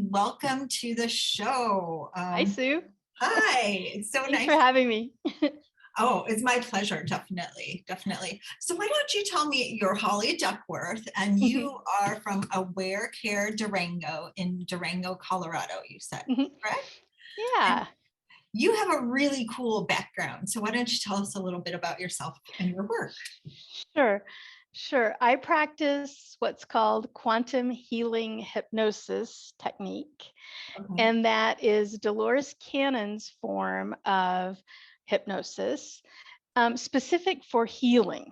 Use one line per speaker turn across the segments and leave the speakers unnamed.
welcome to the show.
Hi, Sue.
Hi, it's so
Thanks
nice.
for having me.
Oh, it's my pleasure, definitely. So why don't you tell me, you're Holly Duckworth, and you are from Aware Care Durango in Durango, Colorado, you said, correct? And
Yeah,
you have a really cool background. So why don't you tell us a little bit about yourself and your work?
sure. Sure. I practice what's called quantum healing hypnosis technique,
Okay.
and that is Dolores Cannon's form of hypnosis, specific for healing.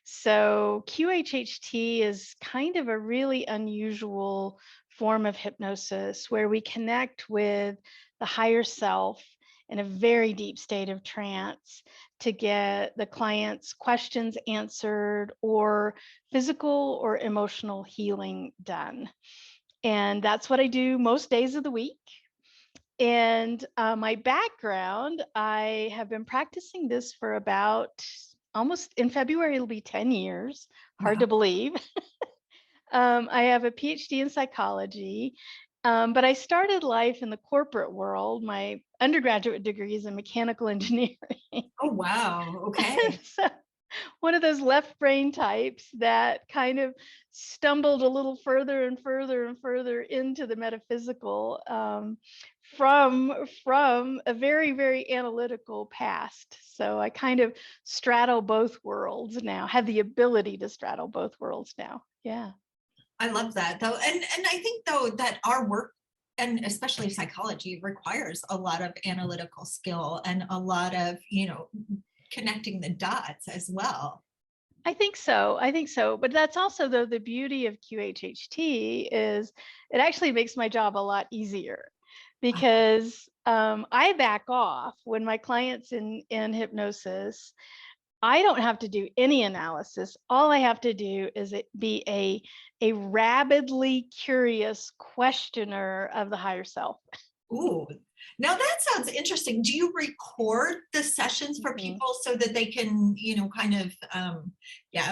So QHHT is kind of a really unusual form of hypnosis where we connect with the higher self in a very deep state of trance to get the client's questions answered or physical or emotional healing done. And that's what I do most days of the week. And my background, I have been practicing this for about almost in February, it'll be 10 years. Hard
Wow.
to believe. I have a PhD in psychology, but I started life in the corporate world. My undergraduate degree is in mechanical engineering.
Oh, wow. Okay.
So one of those left brain types that kind of stumbled a little further and further and further into the metaphysical from a very, very analytical past. So I kind of straddle both worlds now, have the ability to straddle both worlds now. Yeah.
I love that though. And I think though that our work, and especially psychology, requires a lot of analytical skill and a lot of, connecting the dots as well.
I think so. I think so. But that's also though the beauty of QHHT is it actually makes my job a lot easier because I back off when my clients in hypnosis. I don't have to do any analysis. All I have to do is be a rabidly curious questioner of the higher self.
Ooh, now that sounds interesting. Do you record the sessions for
Mhm.
people so that they can, kind of,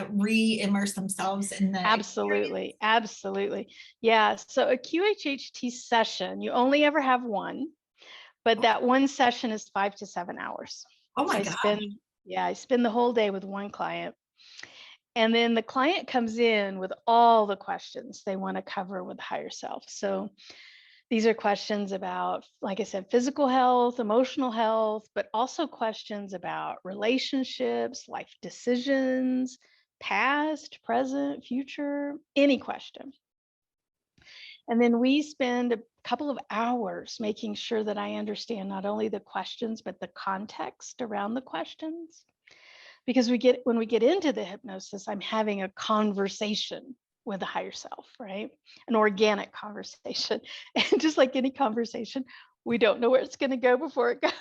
re-immerse themselves in the experience?
Absolutely, absolutely. Yeah. So a QHHT session, you only ever have one, but that one session is 5 to 7 hours.
Oh
So
my God.
I spend the whole day with one client. And then the client comes in with all the questions they want to cover with higher self. So these are questions about, like I said, physical health, emotional health, but also questions about relationships, life decisions, past, present, future, any question. And then we spend a couple of hours making sure that I understand not only the questions, but the context around the questions. Because when we get into the hypnosis, I'm having a conversation with the higher self, right? An organic conversation. And just like any conversation, we don't know where it's going to go before it goes.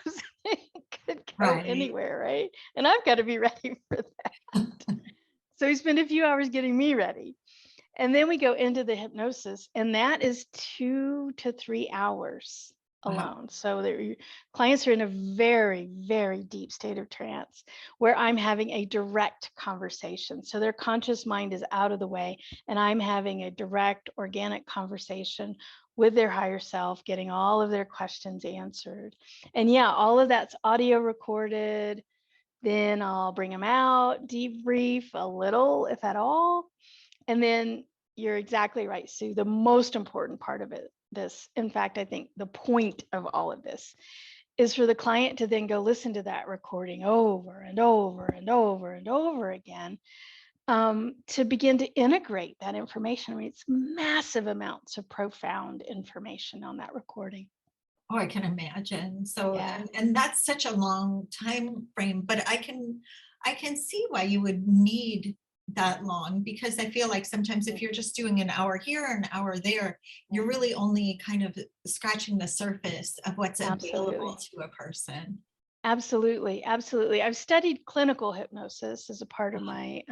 It could go
Right.
anywhere, right? And I've got to be ready for that. So we spend a few hours getting me ready. And then we go into the hypnosis, and that is 2 to 3 hours
Wow.
alone. So clients are in a very, very deep state of trance where I'm having a direct conversation. So their conscious mind is out of the way, and I'm having a direct, organic conversation with their higher self, getting all of their questions answered. And yeah, all of that's audio recorded. Then I'll bring them out, debrief a little, if at all. And then you're exactly right, Sue. The most important part of in fact, I think the point of all of this is for the client to then go listen to that recording over and over and over and over again to begin to integrate that information. I mean, it's massive amounts of profound information on that recording.
Oh, I can imagine. So,
Yeah.
and that's such a long time frame, but I can see why you would need that long, because I feel like sometimes if you're just doing an hour here, an hour there, you're really only kind of scratching the surface of what's available
Absolutely.
to a person.
Absolutely, absolutely. I've studied clinical hypnosis as a part of my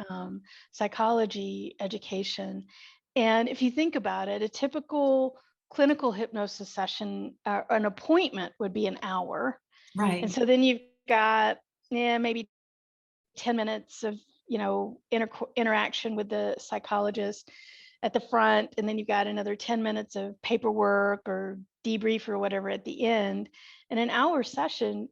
psychology education. And if you think about it, a typical clinical hypnosis session, an appointment would be an hour. And
Right.
so then you've got maybe 10 minutes of interaction with the psychologist. at the front, and then you've got another 10 minutes of paperwork or debrief or whatever at the end. And an hour session,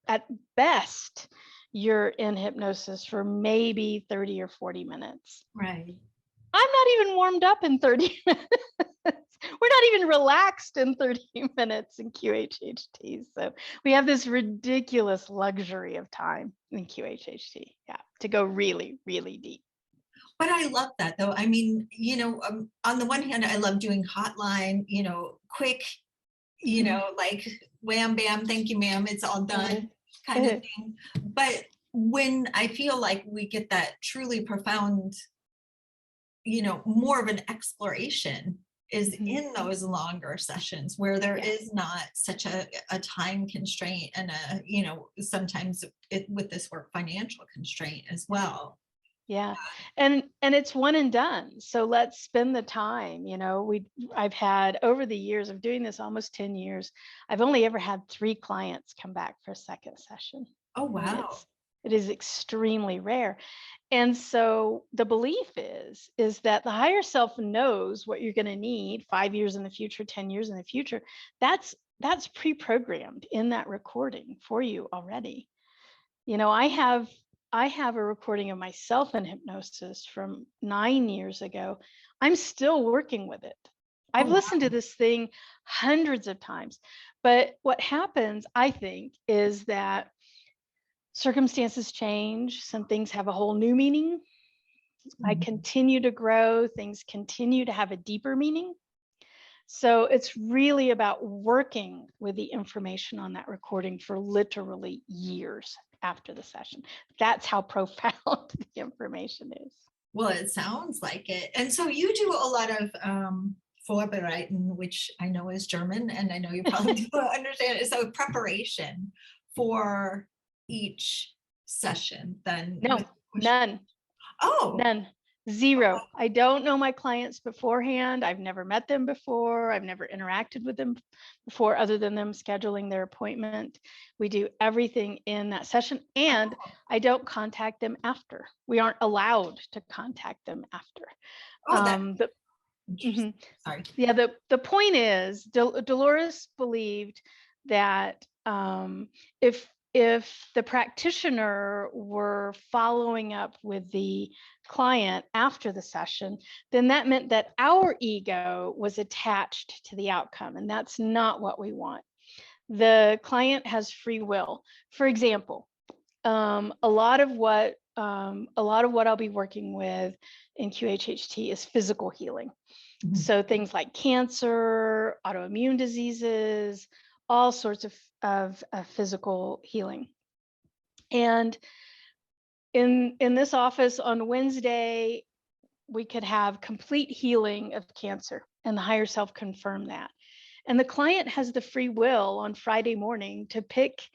at best, you're in hypnosis for maybe 30 or 40 minutes.
Right.
I'm not even warmed up in 30 minutes. We're not even relaxed in 30 minutes in QHHT. So we have this ridiculous luxury of time in QHHT, to go really, really deep.
But I love that though. I mean, on the one hand, I love doing hotline, quick, like wham, bam, thank you, ma'am, it's all done kind of thing. But when I feel like we get that truly profound, more of an exploration is in those longer sessions where there is not such a time constraint and sometimes with this work, financial constraint as well.
Yeah. And it's one and done. So let's spend the time. I've had, over the years of doing this, almost 10 years, I've only ever had 3 clients come back for a second session.
Oh, wow.
It is extremely rare. And so the belief is that the higher self knows what you're going to need 5 years in the future, 10 years in the future. That's pre-programmed in that recording for you already. I have a recording of myself in hypnosis from 9 years ago. I'm still working with it. I've listened to this thing hundreds of times. But what happens, I think, is that circumstances change. Some things have a whole new meaning. I continue to grow. Things continue to have a deeper meaning. So it's really about working with the information on that recording for literally years after the session. That's how profound the information is.
Well, it sounds like it. And so you do a lot of Vorbereiten, which I know is German, and I know you probably do understand it. So preparation for each session then?
No, none.
Oh.
None. Zero. I don't know my clients beforehand. I've never met them before. I've never interacted with them before, other than them scheduling their appointment. We do everything in that session, and I don't contact them after. We aren't allowed to contact them after.
Sorry.
Yeah, the point is, Dolores believed that if the practitioner were following up with the client after the session, then that meant that our ego was attached to the outcome, and that's not what we want. The client has free will. For example, a lot of what I'll be working with in QHHT is physical healing. So things like cancer, autoimmune diseases, all sorts of physical healing. And in this office on Wednesday, we could have complete healing of cancer, and the higher self confirmed that. And the client has the free will on Friday morning to pick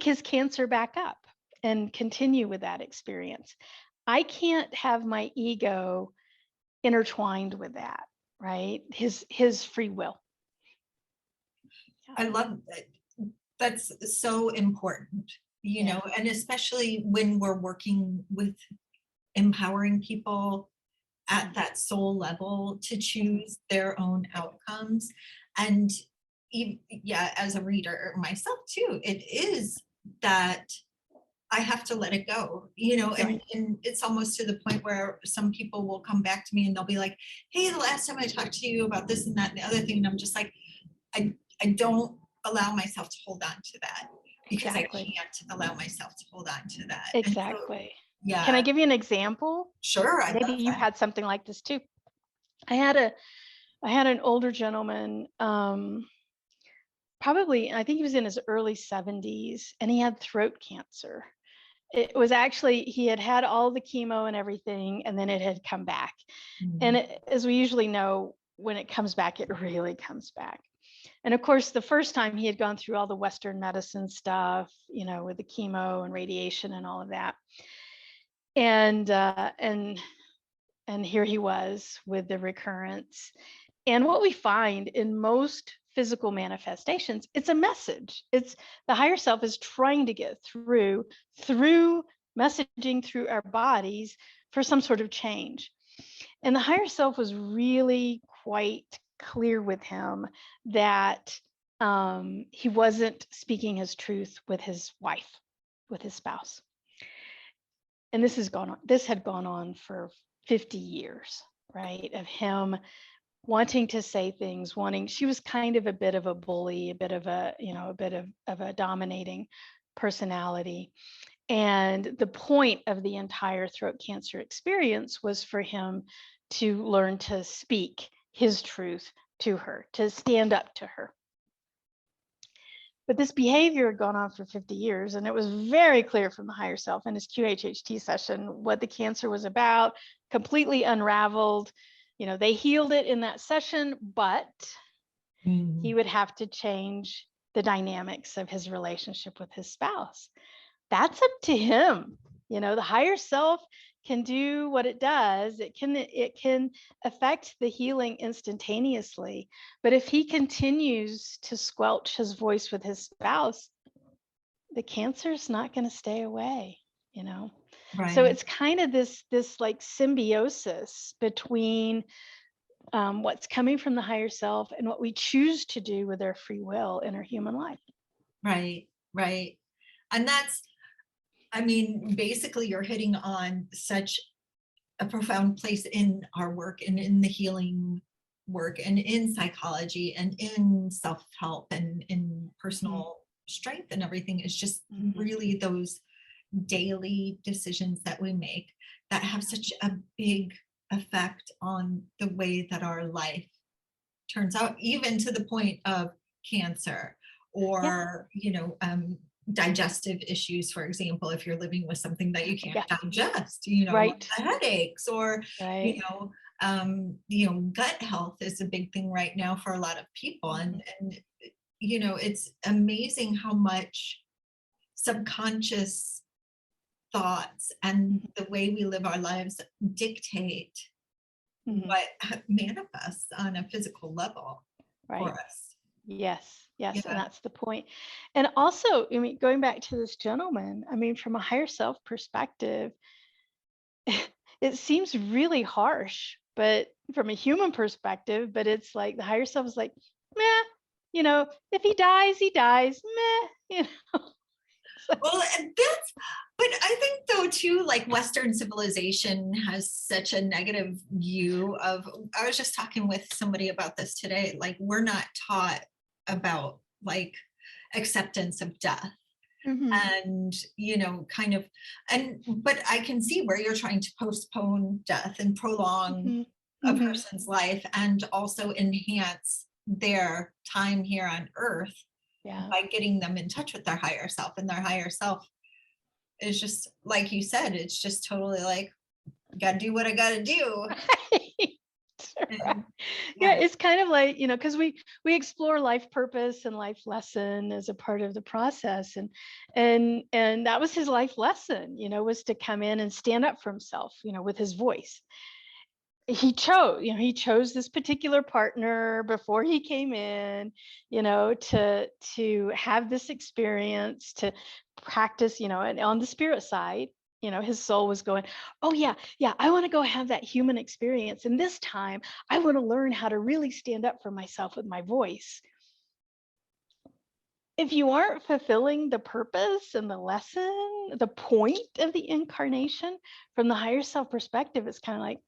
his cancer back up and continue with that experience. I can't have my ego intertwined with that, right? His free will.
I love that. That's so important, and especially when we're working with empowering people at that soul level to choose their own outcomes. And as a reader myself too, it is that I have to let it go, and it's almost to the point where some people will come back to me and they'll be like, hey, the last time I talked to you about this and that and the other thing, and I'm just like, I don't allow myself to hold on to that, because I can't allow myself to hold on to that.
Exactly.
So,
Can I give you an example?
Sure.
Maybe you've had something like this too. I had an older gentleman, probably, I think he was in his early 70s, and he had throat cancer. It was actually, he had all the chemo and everything, and then it had come back. And as we usually know, when it comes back, it really comes back. And of course, the first time he had gone through all the Western medicine stuff, with the chemo and radiation and all of that. And here he was with the recurrence. And what we find in most physical manifestations, it's a message. It's the higher self is trying to get through messaging through our bodies for some sort of change. And the higher self was really quite clear with him that he wasn't speaking his truth with his wife, with his spouse. And this had gone on for 50 years, right? Of him wanting to say things, she was kind of a bit of a bully, a bit of a, a bit of a dominating personality. And the point of the entire throat cancer experience was for him to learn to speak his truth to her, to stand up to her. But this behavior had gone on for 50 years, and it was very clear from the higher self in his QHHT session what the cancer was about, completely unraveled. They healed it in that session, but he would have to change the dynamics of his relationship with his spouse. That's up to him. The higher self can do what it does. It can affect the healing instantaneously. But if he continues to squelch his voice with his spouse, the cancer is not going to stay away,
Right.
So it's kind of this like symbiosis between what's coming from the higher self and what we choose to do with our free will in our human life.
Right. And basically you're hitting on such a profound place in our work and in the healing work and in psychology and in self-help and in personal strength and everything. Is just really those daily decisions that we make that have such a big effect on the way that our life turns out, even to the point of cancer or digestive issues, for example, if you're living with something that you can't digest,
Right.
the headaches or
right.
Gut health is a big thing right now for a lot of people. And it's amazing how much subconscious thoughts and the way we live our lives dictate what manifests on a physical level for us.
Yes.
Yeah.
And that's the point. And also, going back to this gentleman, from a higher self perspective, it seems really harsh, but from a human perspective, but it's like the higher self is like, meh, if he dies, he dies, meh,
Well, but I think though too, like Western civilization has such a negative view of, I was just talking with somebody about this today, like we're not taught about like acceptance of death. And but I can see where you're trying to postpone death and prolong a person's life and also enhance their time here on earth by getting them in touch with their higher self. And their higher self is just like you said, it's just totally like, gotta do what I gotta do.
Right. Yeah, it's kind of like, because we explore life purpose and life lesson as a part of the process, and that was his life lesson, was to come in and stand up for himself, with his voice. He chose this particular partner before he came in, to have this experience, to practice, and on the spirit side, his soul was going, oh yeah, I want to go have that human experience. And this time I want to learn how to really stand up for myself with my voice. If you aren't fulfilling the purpose and the lesson, the point of the incarnation from the higher self perspective, it's kind of like,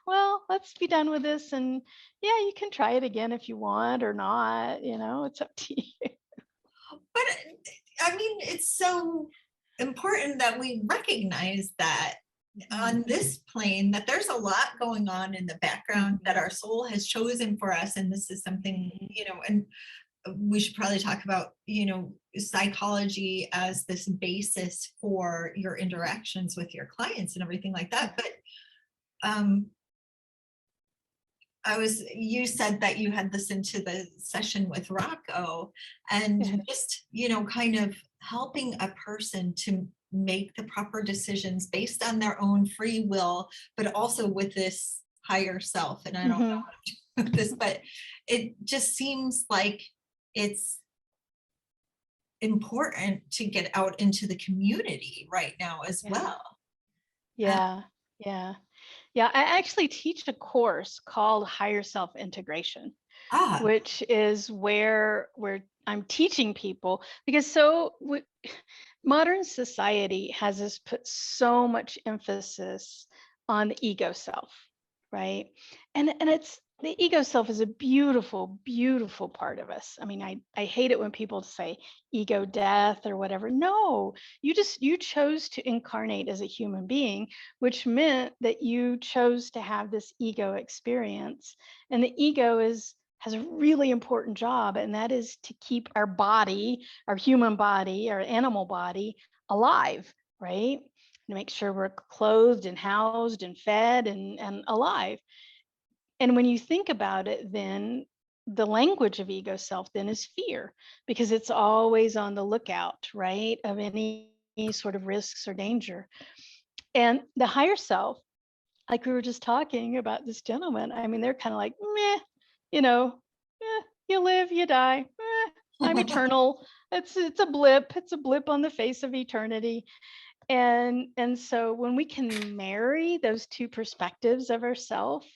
well, let's be done with this. And yeah, you can try it again if you want or not, it's up to you.
But it's so important that we recognize that on this plane, that there's a lot going on in the background that our soul has chosen for us. And this is something, and we should probably talk about, psychology as this basis for your interactions with your clients and everything like that. But you said that you had listened to the session with Rocco and just, kind of helping a person to make the proper decisions based on their own free will, but also with this higher self. And I don't know how to do this, but it just seems like it's important to get out into the community right now as well.
Yeah. Yeah, I actually teach a course called Higher Self Integration,
Ah,
which is where I'm teaching people, because modern society has us put so much emphasis on the ego self, right? And it's the ego self is a beautiful, beautiful part of us. I mean, I hate it when people say ego death or whatever. No, you chose to incarnate as a human being, which meant that you chose to have this ego experience. And the ego has a really important job, and that is to keep our body, our human body, our animal body alive, right? To make sure we're clothed and housed and fed and alive. And when you think about it, then the language of ego self then is fear, because it's always on the lookout, right, of any sort of risks or danger. And the higher self, like we were just talking about this gentleman, I mean, they're kind of like, meh, you know, you live, you die. I'm eternal. It's a blip. It's a blip on the face of eternity. And so when we can marry those two perspectives of ourselves,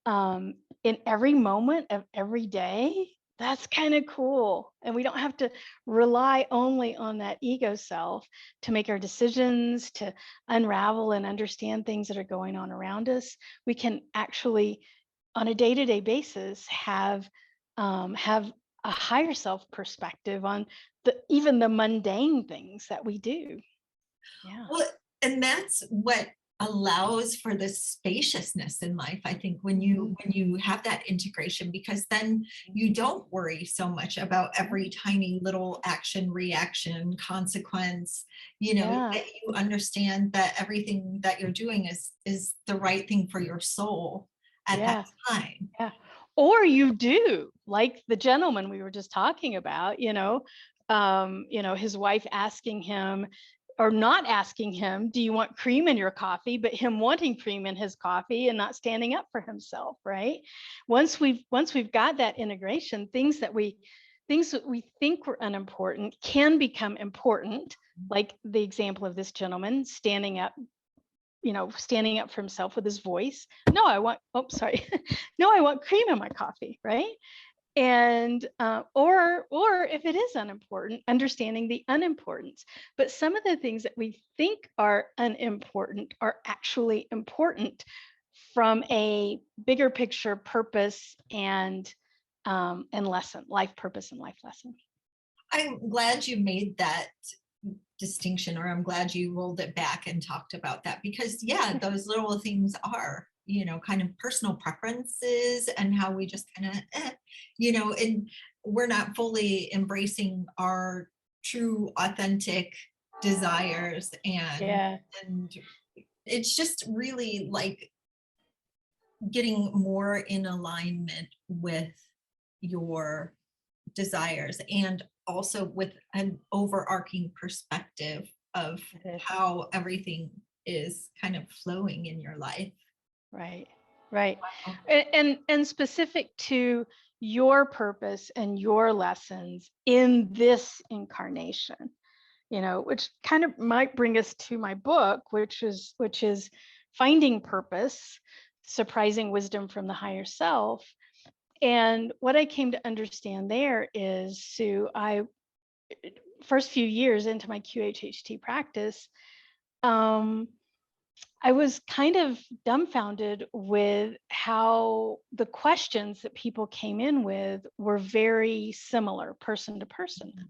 in every moment of every day, that's kind of cool. And we don't have to rely only on that ego self to make our decisions, to unravel and understand things that are going on around us. We can actually, on a day-to-day basis, have a higher self perspective on even the mundane things that we do. Yeah.
well, and that's what allows for the spaciousness in life, I think, when
Mhm.
you have that integration, because then you don't worry so much about every tiny little action, reaction, consequence,
Yeah.
that you understand that everything that you're doing is the right thing for your soul at that
Yeah.
time.
Yeah. Or you do, like the gentleman we were just talking about, his wife asking him or not asking him, do you want cream in your coffee? But him wanting cream in his coffee and not standing up for himself, right? Once we've got that integration, things that we think were unimportant can become important, like the example of this gentleman standing up for himself with his voice. No, I want, oh, sorry. No, I want cream in my coffee, right? And or if it is unimportant, understanding the unimportance. But some of the things that we think are unimportant are actually important from a bigger picture purpose and lesson, life purpose and life lesson.
I'm glad you made that distinction, or I'm glad you rolled it back and talked about that, because yeah, those little things are, kind of personal preferences and how we just kind of, and we're not fully embracing our true authentic desires,
Yeah.
and it's just really like getting more in alignment with your desires, and also with an overarching perspective of
It is.
how everything is kind of flowing in your life.
Right, right.
Oh,
And specific to your purpose and your lessons in this incarnation, which kind of might bring us to my book, which is Finding Purpose, Surprising Wisdom from the Higher Self. And what I came to understand there is, Sue, I first few years into my QHHT practice, um, I was kind of dumbfounded with how the questions that people came in with were very similar person to person. And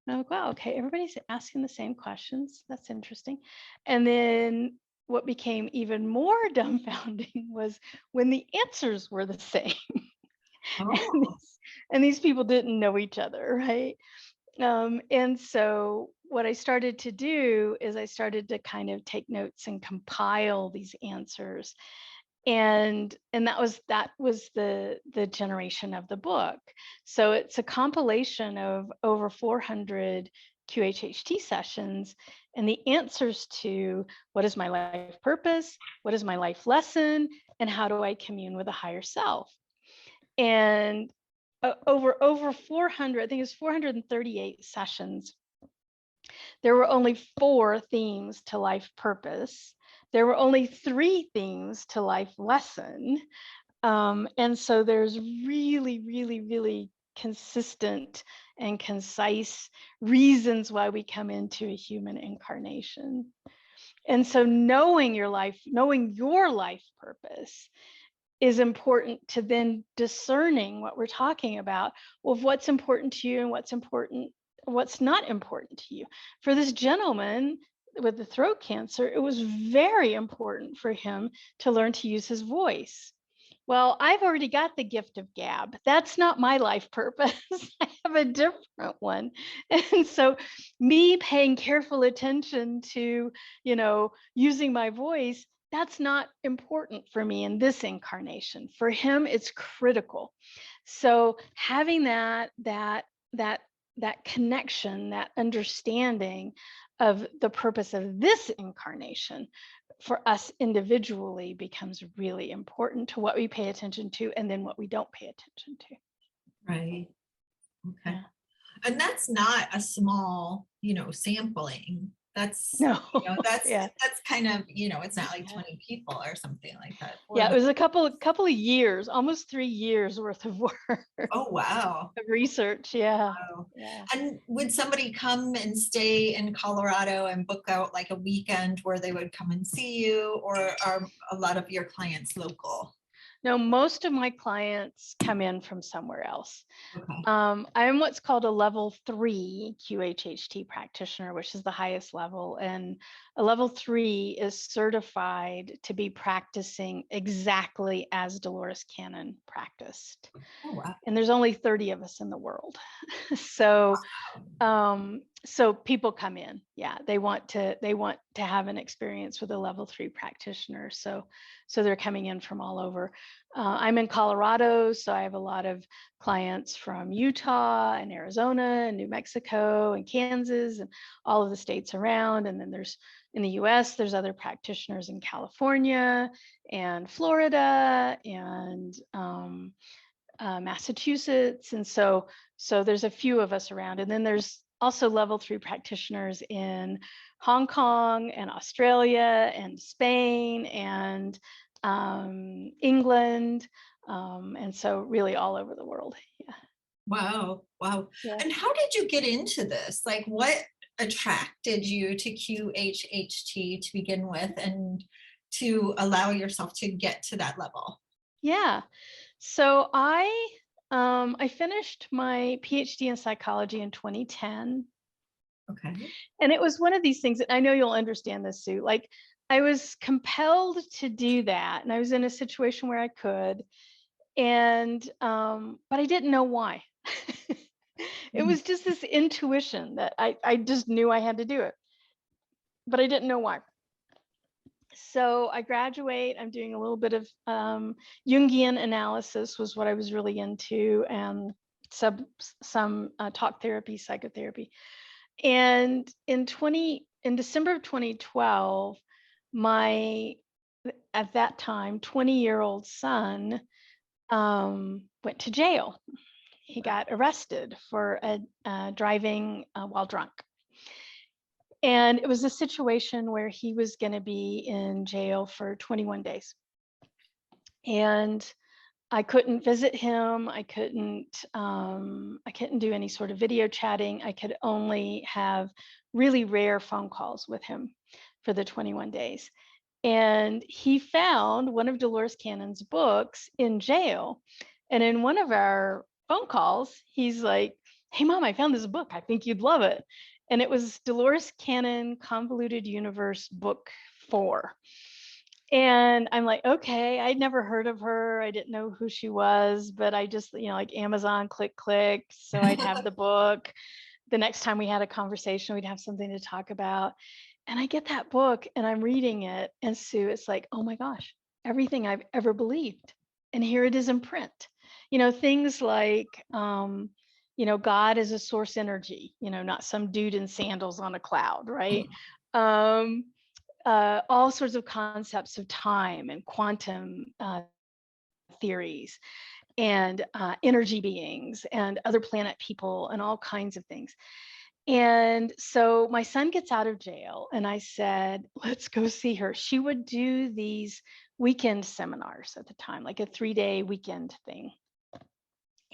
I'm like, wow, okay, everybody's asking the same questions. That's interesting. And then what became even more dumbfounding was when the answers were the same. and,
oh,
and these people didn't know each other, right? And so what I started to do is I started to kind of take notes and compile these answers. And that was the generation of the book. So it's a compilation of over 400 QHHT sessions and the answers to what is my life purpose, what is my life lesson, and how do I commune with a higher self. And over 400, I think it was 438 sessions There were only 4 themes to life purpose. There were only 3 themes to life lesson. And so there's really, really, really consistent and concise reasons why we come into a human incarnation. And so knowing your life purpose is important to then discerning what we're talking about, of what's important to you and what's not important to you. For this gentleman with the throat cancer, it was very important for him to learn to use his voice. Well, I've already got the gift of gab. That's not my life purpose. I have a different one. And so me paying careful attention to, using my voice, that's not important for me in this incarnation. For him, it's critical. So having that connection, that understanding of the purpose of this incarnation for us individually becomes really important to what we pay attention to and then what we don't pay attention to.
Right. Okay.
Yeah.
And that's not a small, sampling. That's,
No.
that's
Yeah.
kind of, it's not like 20 people or something like that.
Yeah, it was a couple of years, almost 3 years worth of work.
Oh, wow.
Of research. Yeah.
Wow.
Yeah.
And would somebody come and stay in Colorado and book out like a weekend where they would come and see you, or are a lot of your clients local?
No, most of my clients come in from somewhere else.
Okay.
I'm what's called a level 3 QHHT practitioner, which is the highest level. And a level 3 is certified to be practicing exactly as Dolores Cannon practiced.
Oh, wow.
And there's only 30 of us in the world. So so people come in. Yeah, they want to have an experience with a level 3 practitioner. So they're coming in from all over. I'm in Colorado, so I have a lot of clients from Utah and Arizona and New Mexico and Kansas and all of the states around. And then there's in the US, there's other practitioners in California and Florida and Massachusetts. And so there's a few of us around. And then there's also level 3 practitioners in Hong Kong and Australia and Spain and England. And so really all over the world. Yeah.
Wow. Wow.
Yeah.
And how did you get into this? Like, what attracted you to QHHT to begin with and to allow yourself to get to that level?
Yeah. So I finished my PhD in psychology in 2010.
Okay.
And it was one of these things that I know you'll understand this, Sue. Like I was compelled to do that. And I was in a situation where I could. And but I didn't know why. It was just this intuition that I just knew I had to do it. But I didn't know why. So I graduate, I'm doing a little bit of Jungian analysis was what I was really into, and some talk therapy, psychotherapy. And in December of 2012, my, at that time, 20-year-old son went to jail. He got arrested for driving while drunk. And it was a situation where he was going to be in jail for 21 days. And I couldn't visit him. I couldn't do any sort of video chatting. I could only have really rare phone calls with him for the 21 days. And he found one of Dolores Cannon's books in jail. And in one of our phone calls, he's like, "Hey, Mom, I found this book. I think you'd love it." And it was Dolores Cannon Convoluted Universe Book 4. And I'm like, okay, I'd never heard of her. I didn't know who she was, but I just, like Amazon, click. So I'd have the book. The next time we had a conversation, we'd have something to talk about. And I get that book and I'm reading it. And Sue, it's like, oh my gosh, everything I've ever believed. And here it is in print. Things like, God is a source energy, not some dude in sandals on a cloud, right? All sorts of concepts of time and quantum theories and energy beings and other planet people and all kinds of things. And so my son gets out of jail, and I said, let's go see her. She would do these weekend seminars at the time, like a 3-day weekend thing.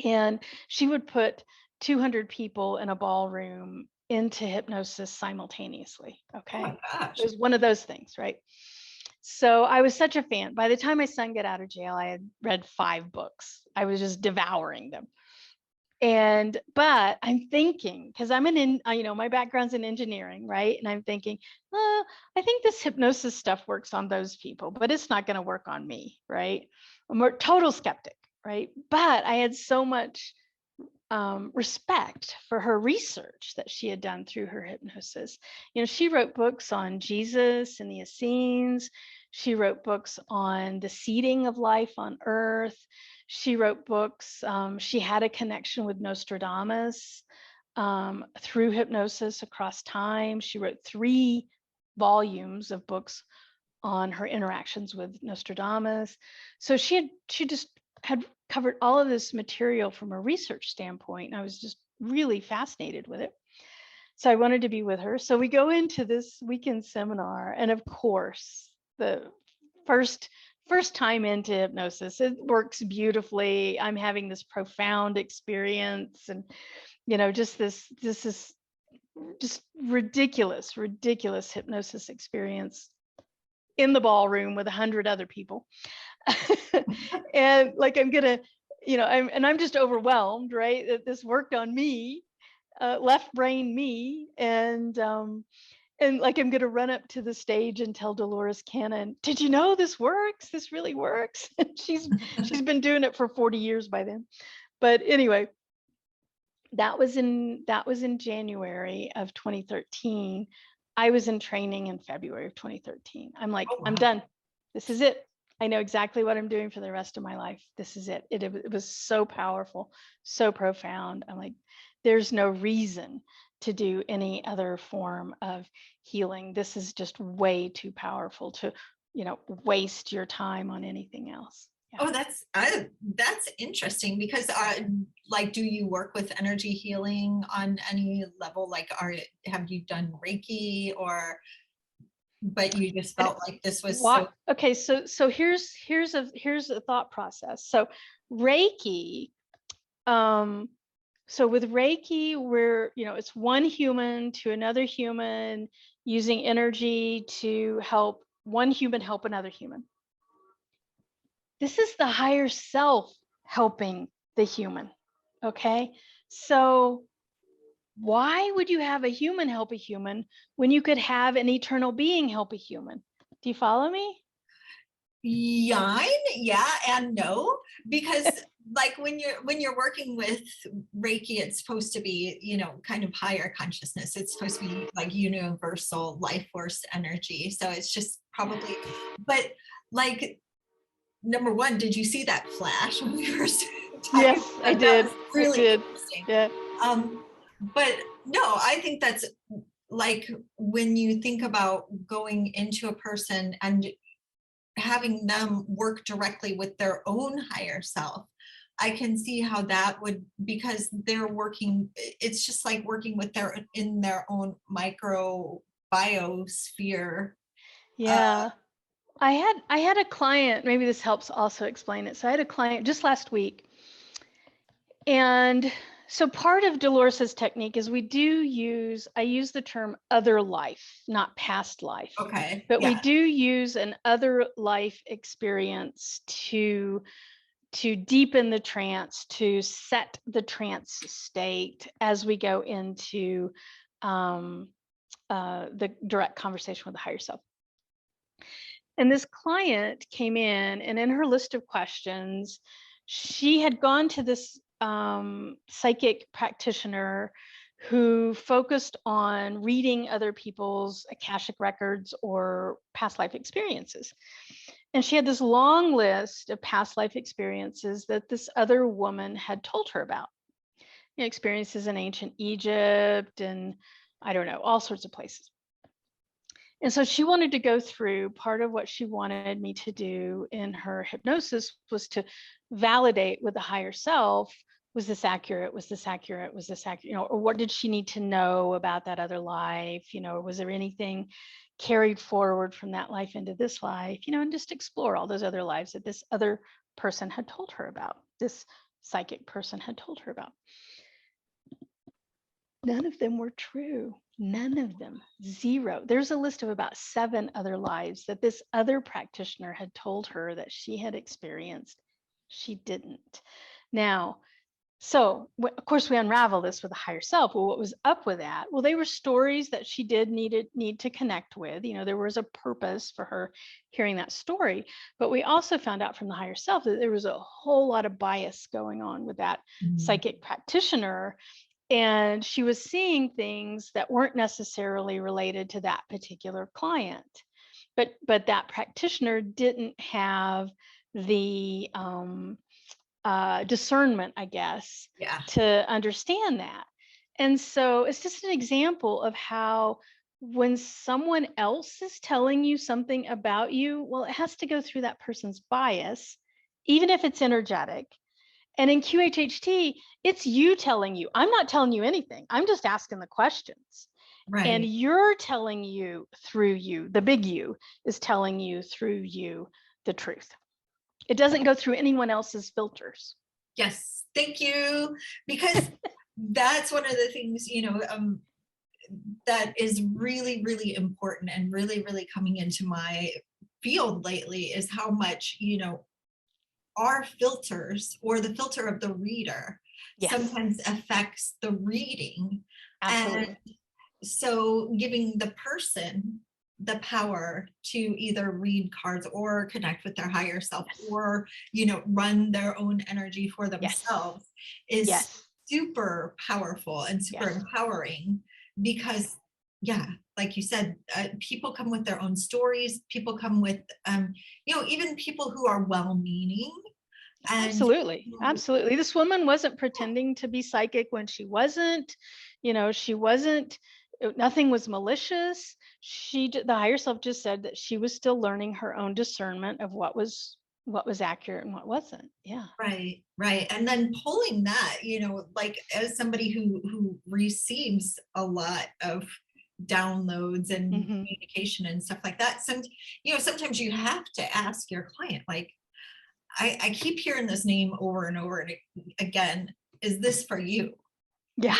And she would put 200 people in a ballroom into hypnosis simultaneously.
Oh
Okay.
my gosh.
It was one of those things, right? So I was such a fan. By the time my son got out of jail, I had read 5 books. I was just devouring them. But I'm thinking, because my background's in engineering, right? And I'm thinking, I think this hypnosis stuff works on those people, but it's not going to work on me, right? I'm a total skeptic, right? But I had so much respect for her research that she had done through her hypnosis. She wrote books on Jesus and the Essenes. She wrote books on the seeding of life on Earth. She wrote books. She had a connection with Nostradamus through hypnosis across time. She wrote 3 volumes of books on her interactions with Nostradamus. So she just had covered all of this material from a research standpoint, and I was just really fascinated with it. So I wanted to be with her. So we go into this weekend seminar, and of course, the first time into hypnosis, it works beautifully. I'm having this profound experience, and this is just ridiculous hypnosis experience in the ballroom with 100 other people. And like I'm just overwhelmed, right? That this worked on me, left brain me, and like I'm gonna run up to the stage and tell Dolores Cannon, "Did you know this works? This really works." she's been doing it for 40 years by then. But anyway, that was in January of 2013. I was in training in February of 2013. I'm like,
Oh, wow.
I'm done. This is it. I know exactly what I'm doing for the rest of my life. This is it. It was so powerful, so profound. I'm like, there's no reason to do any other form of healing. This is just way too powerful to, waste your time on anything else. Yeah.
Oh, that's interesting because like, do you work with energy healing on any level? Like, have you done Reiki, but you just felt like this was so.
Okay, so here's a thought process. So Reiki, so with Reiki, it's one human to another human using energy to help one human help another human. This is the higher self helping the human. Okay, so why would you have a human help a human when you could have an eternal being help a human? Do you follow me?
Yeah and no, because like when you're working with Reiki, it's supposed to be, kind of higher consciousness. It's supposed to be like universal life force energy. So it's just probably, but like, number one, did you see that flash when we were talking?
Yes, I did.
Really
I did.
interesting.
Yeah.
But no, I think that's like when you think about going into a person and having them work directly with their own higher self, I can see how that would, because they're working, it's just like working with in their own micro biosphere.
Yeah. I had a client, maybe this helps also explain it. So I had a client just last week. And so part of Dolores's technique is I use the term other life, not past life.
Okay.
But
yeah.
We do use an other life experience to deepen the trance, to set the trance state as we go into the direct conversation with the higher self. And this client came in her list of questions, she had gone to this psychic practitioner who focused on reading other people's Akashic records or past life experiences. And she had this long list of past life experiences that this other woman had told her about. Experiences in ancient Egypt and I don't know, all sorts of places. And so she wanted to go through, part of what she wanted me to do in her hypnosis was to validate with the higher self was this accurate? Was this accurate? Was this accurate? Or what did she need to know about that other life? Or was there anything carried forward from that life into this life? And just explore all those other lives that this other person had told her about, this psychic person had told her about. None of them were true. None of them. Zero. There's a list of about 7 other lives that this other practitioner had told her that she had experienced. She didn't. Now, so of course we unravel this with the higher self. Well, what was up with that? Well, they were stories that she did need to connect with. There was a purpose for her hearing that story. But we also found out from the higher self that there was a whole lot of bias going on with that psychic practitioner. And she was seeing things that weren't necessarily related to that particular client. But that practitioner didn't have the discernment, I guess, to understand that. And so it's just an example of how when someone else is telling you something about you, well, it has to go through that person's bias, even if it's energetic. And in QHHT, it's you telling you. I'm not telling you anything. I'm just asking the questions.
Right.
And you're telling you through you, the big you is telling you through you the truth. It doesn't go through anyone else's filters.
Yes, thank you. Because that's one of the things, that is really, really important and really, really coming into my field lately is how much, our filters or the filter of the reader sometimes affects the reading.
Absolutely.
And so giving the person the power to either read cards or connect with their higher self or, run their own energy for themselves is super powerful and super empowering because, like you said, people come with their own stories. People come with, even people who are well-meaning.
Absolutely. This woman wasn't pretending to be psychic when she wasn't, she wasn't, nothing was malicious. The higher self just said that she was still learning her own discernment of what was accurate and what wasn't. Yeah.
Right. And then pulling that, like as somebody who receives a lot of downloads and communication and stuff like that, sometimes you have to ask your client, like, I keep hearing this name over and over and again, is this for you? Because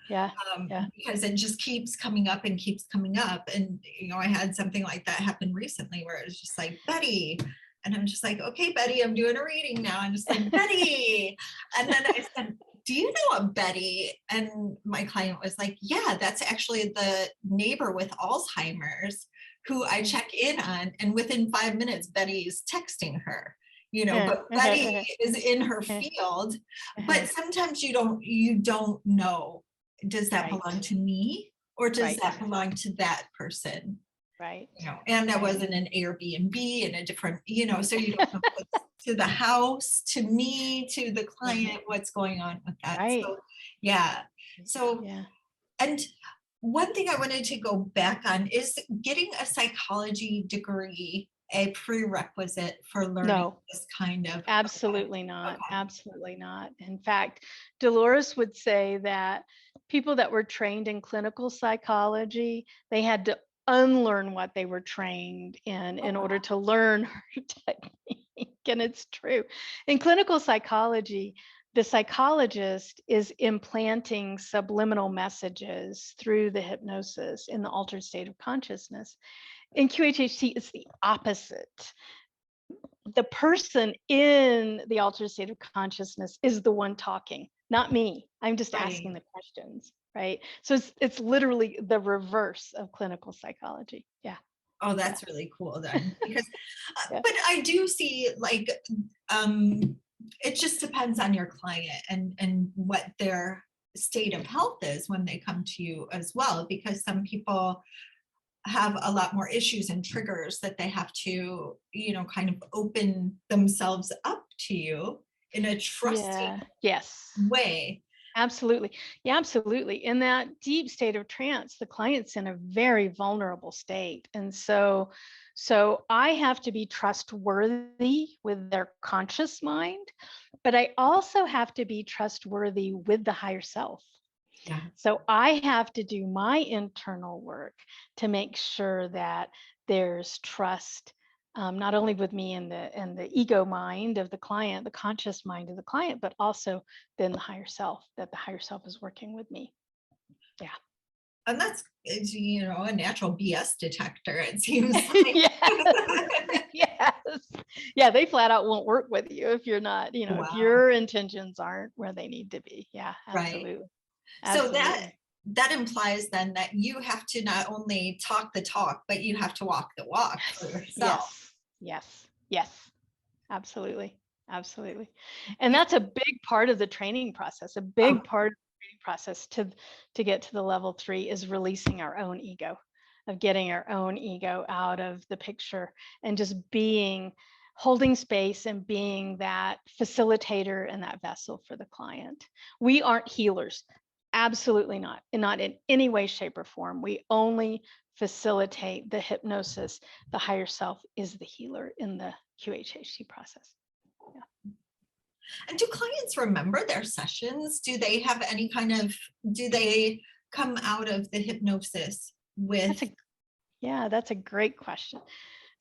it just keeps coming up and keeps coming up. And, I had something like that happen recently where it was just like, Betty. And I'm just like, okay, Betty, I'm doing a reading now. I'm just like, Betty. And then I said, do you know a Betty? And my client was like, yeah, that's actually the neighbor with Alzheimer's who I check in on. And within 5 minutes, Betty is texting her. But Betty is in her field. But sometimes you don't know, does that belong to me or does that belong to that person?
Right.
And that wasn't an Airbnb in a different, so you don't know what's to the house, to me, to the client, what's going on with that.
Right.
So, and one thing I wanted to go back on is getting a psychology degree a prerequisite for learning this kind of?
Absolutely not. Absolutely not. In fact, Dolores would say that people that were trained in clinical psychology, they had to unlearn what they were trained in order to learn her technique. And it's true. In clinical psychology, the psychologist is implanting subliminal messages through the hypnosis in the altered state of consciousness. In QHHT, it's the opposite. The person in the altered state of consciousness is the one talking, not me. I'm just asking the questions, right? So it's literally the reverse of clinical psychology. Yeah.
Oh, that's really cool then, because, but I do see like, it just depends on your client and what their state of health is when they come to you as well, because some people have a lot more issues and triggers that they have to, kind of open themselves up to you in a trusting way.
Absolutely. Yeah, absolutely. In that deep state of trance, the client's in a very vulnerable state. And so I have to be trustworthy with their conscious mind, but I also have to be trustworthy with the higher self.
Yeah.
So I have to do my internal work to make sure that there's trust, not only with me and the ego mind of the client, the conscious mind of the client, but also then the higher self, that the higher self is working with me. Yeah.
And that's, a natural BS detector, it seems like.
Yes. Yes. Yeah, they flat out won't work with you if you're not, if
Wow.
your intentions aren't where they need to be. Yeah,
Right.
absolutely.
So that
Absolutely.
that implies then that you have to not only talk the talk, but you have to walk the walk for yourself.
Yes. Yes. Yes. Absolutely. Absolutely. And that's a big part of the training process. A
Oh,
big part of the training process to get to the level 3 is releasing our own ego, of getting our own ego out of the picture and just being holding space and being that facilitator and that vessel for the client. We aren't healers. Absolutely not. And not in any way, shape, or form. We only facilitate the hypnosis. The higher self is the healer in the QHHT process.
and do clients remember their sessions? Do they have any kind of, do they come out of the hypnosis with,
That's a great question.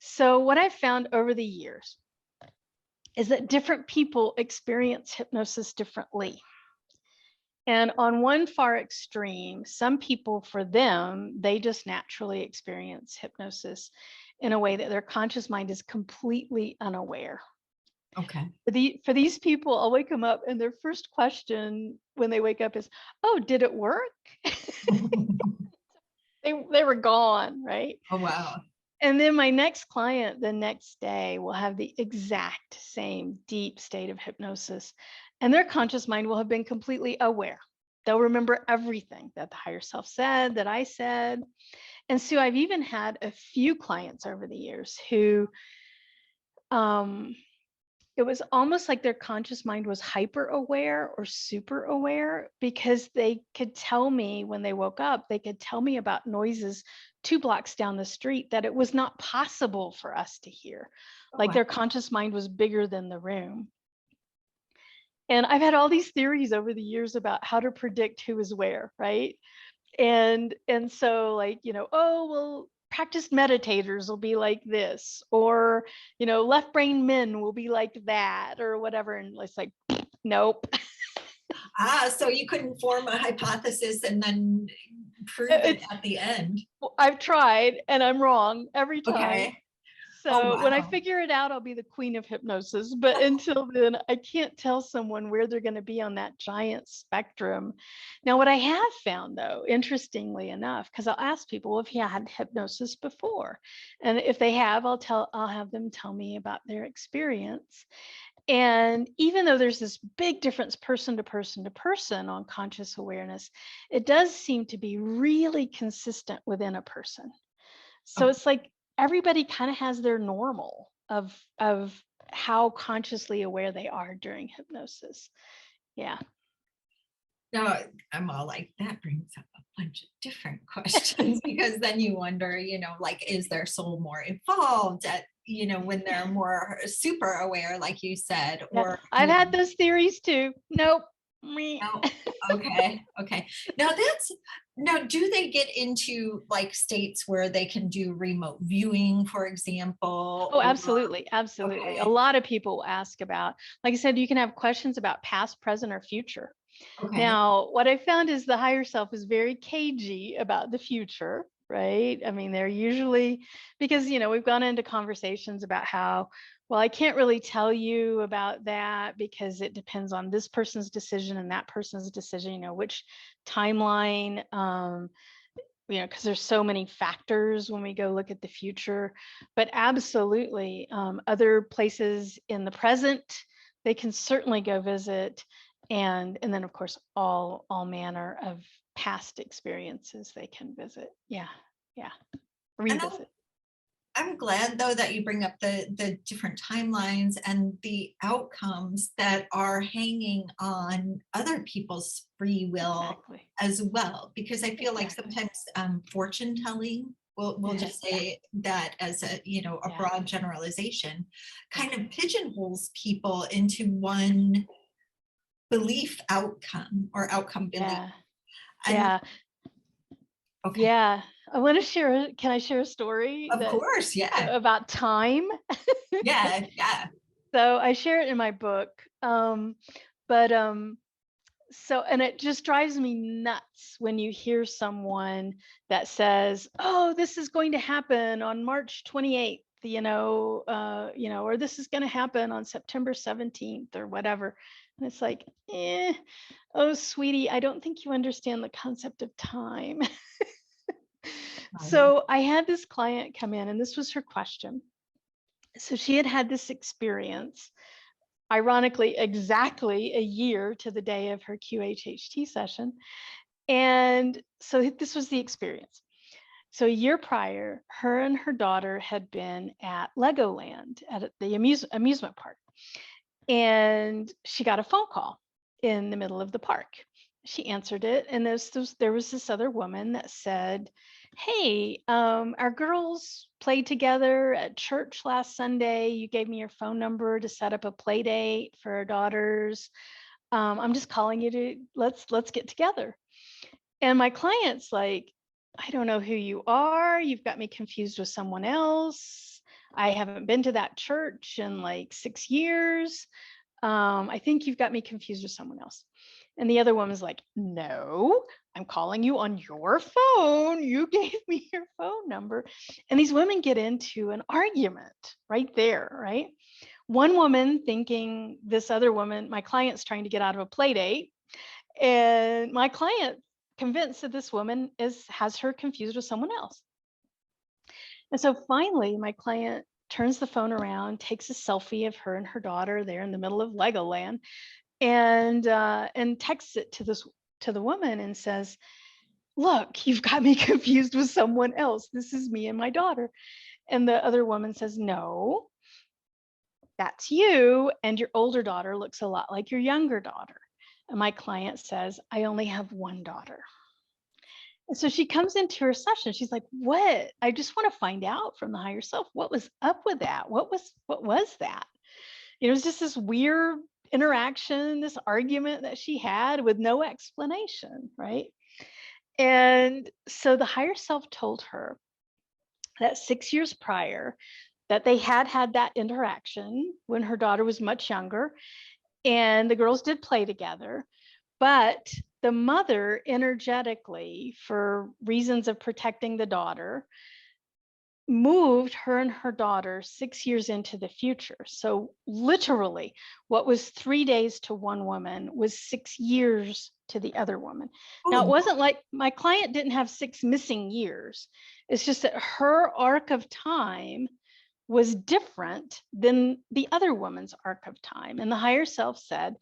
So what I've found over the years is that different people experience hypnosis differently. And on one far extreme, some people, for them, they just naturally experience hypnosis in a way that their conscious mind is completely unaware.
okay.
For these people, I'll wake them up and their first question when they wake up is, "Oh, did it work?" They were gone, right?
Oh, wow.
And then my next client the next day will have the exact same deep state of hypnosis, and their conscious mind will have been completely aware. They'll remember everything that the higher self said, that I said. And so I've even had a few clients over the years who um, it was almost like their conscious mind was hyper aware or super aware, because they could tell me when they woke up, they could tell me about noises 2 blocks down the street that it was not possible for us to hear.
Oh,
Like
wow.
their conscious mind was bigger than the room. And I've had all these theories over the years about how to predict who is where, right? And so, like, oh well, practiced meditators will be like this, or left brain men will be like that, or whatever. And it's like, nope.
So you couldn't form a hypothesis and then prove it
It's
at the end.
I've tried and I'm wrong every time.
Okay. Oh,
So when I
wow.
figure it out, I'll be the queen of hypnosis. But until then, I can't tell someone where they're going to be on that giant spectrum. Now, what I have found, though, interestingly enough, because I'll ask people, well, if you had hypnosis before, and if they have, I'll have them tell me about their experience. And even though there's this big difference person to person to person on conscious awareness, it does seem to be really consistent within a person. So
Oh,
it's like everybody kind of has their normal of how consciously aware they are during hypnosis. Yeah.
no, I'm all like, that brings up a bunch of different questions because then you wonder, like, is their soul more evolved at, when they're more super aware, like you said,
Yeah.
or,
I've had those theories too. Nope. Me.
no, okay, okay. Now, do they get into like states where they can do remote viewing, for example,
Oh,
or,
absolutely. Absolutely. A
okay,
lot of people ask about, like I said, you can have questions about past, present, or future.
okay,
Now, what I found is the higher self is very cagey about the future, right? I mean, they're usually, because, we've gone into conversations about how, well, I can't really tell you about that because it depends on this person's decision and that person's decision, which timeline, because there's so many factors when we go look at the future. But absolutely, other places in the present, they can certainly go visit, and then of course all manner of past experiences they can visit. Yeah,
and I'm
revisit.
I'm glad though that you bring up the different timelines and the outcomes that are hanging on other people's free will
Exactly.
as well, because I feel like
Exactly.
sometimes fortune telling, we'll
Mhm.
just say that as a, you know, a
Yeah.
broad generalization,
Yeah.
kind of pigeonholes people into one belief outcome or outcome belief.
Yeah.
And
Yeah.
okay,
Yeah. I want to share, can I share a story
of
that
course, yeah,
about time?
yeah, yeah.
So I share it in my book. But so, and it just drives me nuts when you hear someone that says, "Oh, this is going to happen on March 28th," or this is going to happen on September 17th or whatever. And it's like, oh, sweetie, I don't think you understand the concept of time.
Right.
So I had this client come in, and this was her question. So she had had this experience, ironically, exactly a year to the day of her QHHT session. And so this was the experience. So a year prior, her and her daughter had been at Legoland at the amusement park. And she got a phone call in the middle of the park. She answered it, and there was this other woman that said, "Hey, our girls played together at church last Sunday. You gave me your phone number to set up a play date for our daughters. I'm just calling you to let's get together." And my client's like, "I don't know who you are. You've got me confused with someone else. I haven't been to that church in like 6 years. I think you've got me confused with someone else." And the other woman's like, "No, I'm calling you on your phone. You gave me your phone number." And these women get into an argument right there, right? One woman thinking this other woman, my client's trying to get out of a play date, and my client convinced that this woman has her confused with someone else. And so finally, my client turns the phone around, takes a selfie of her and her daughter there in the middle of Legoland, and texts it to the woman and says, "Look, you've got me confused with someone else. This is me and my daughter." And the other woman says, "No, that's you, and your older daughter looks a lot like your younger daughter." And my client says, "I only have one daughter." And so she comes into her session. She's like, "What? I just want to find out from the higher self, what was up with that? What was that?" It was just this weird interaction, this argument that she had with no explanation, right? And so the higher self told her that 6 years prior, that they had had that interaction when her daughter was much younger, and the girls did play together, but the mother energetically, for reasons of protecting the daughter, moved her and her daughter 6 years into the future. So literally, what was 3 days to one woman was 6 years to the other woman. Now, it
Oh,
wasn't like my client didn't have 6 missing years. It's just that her arc of time was different than the other woman's arc of time. And the higher self said,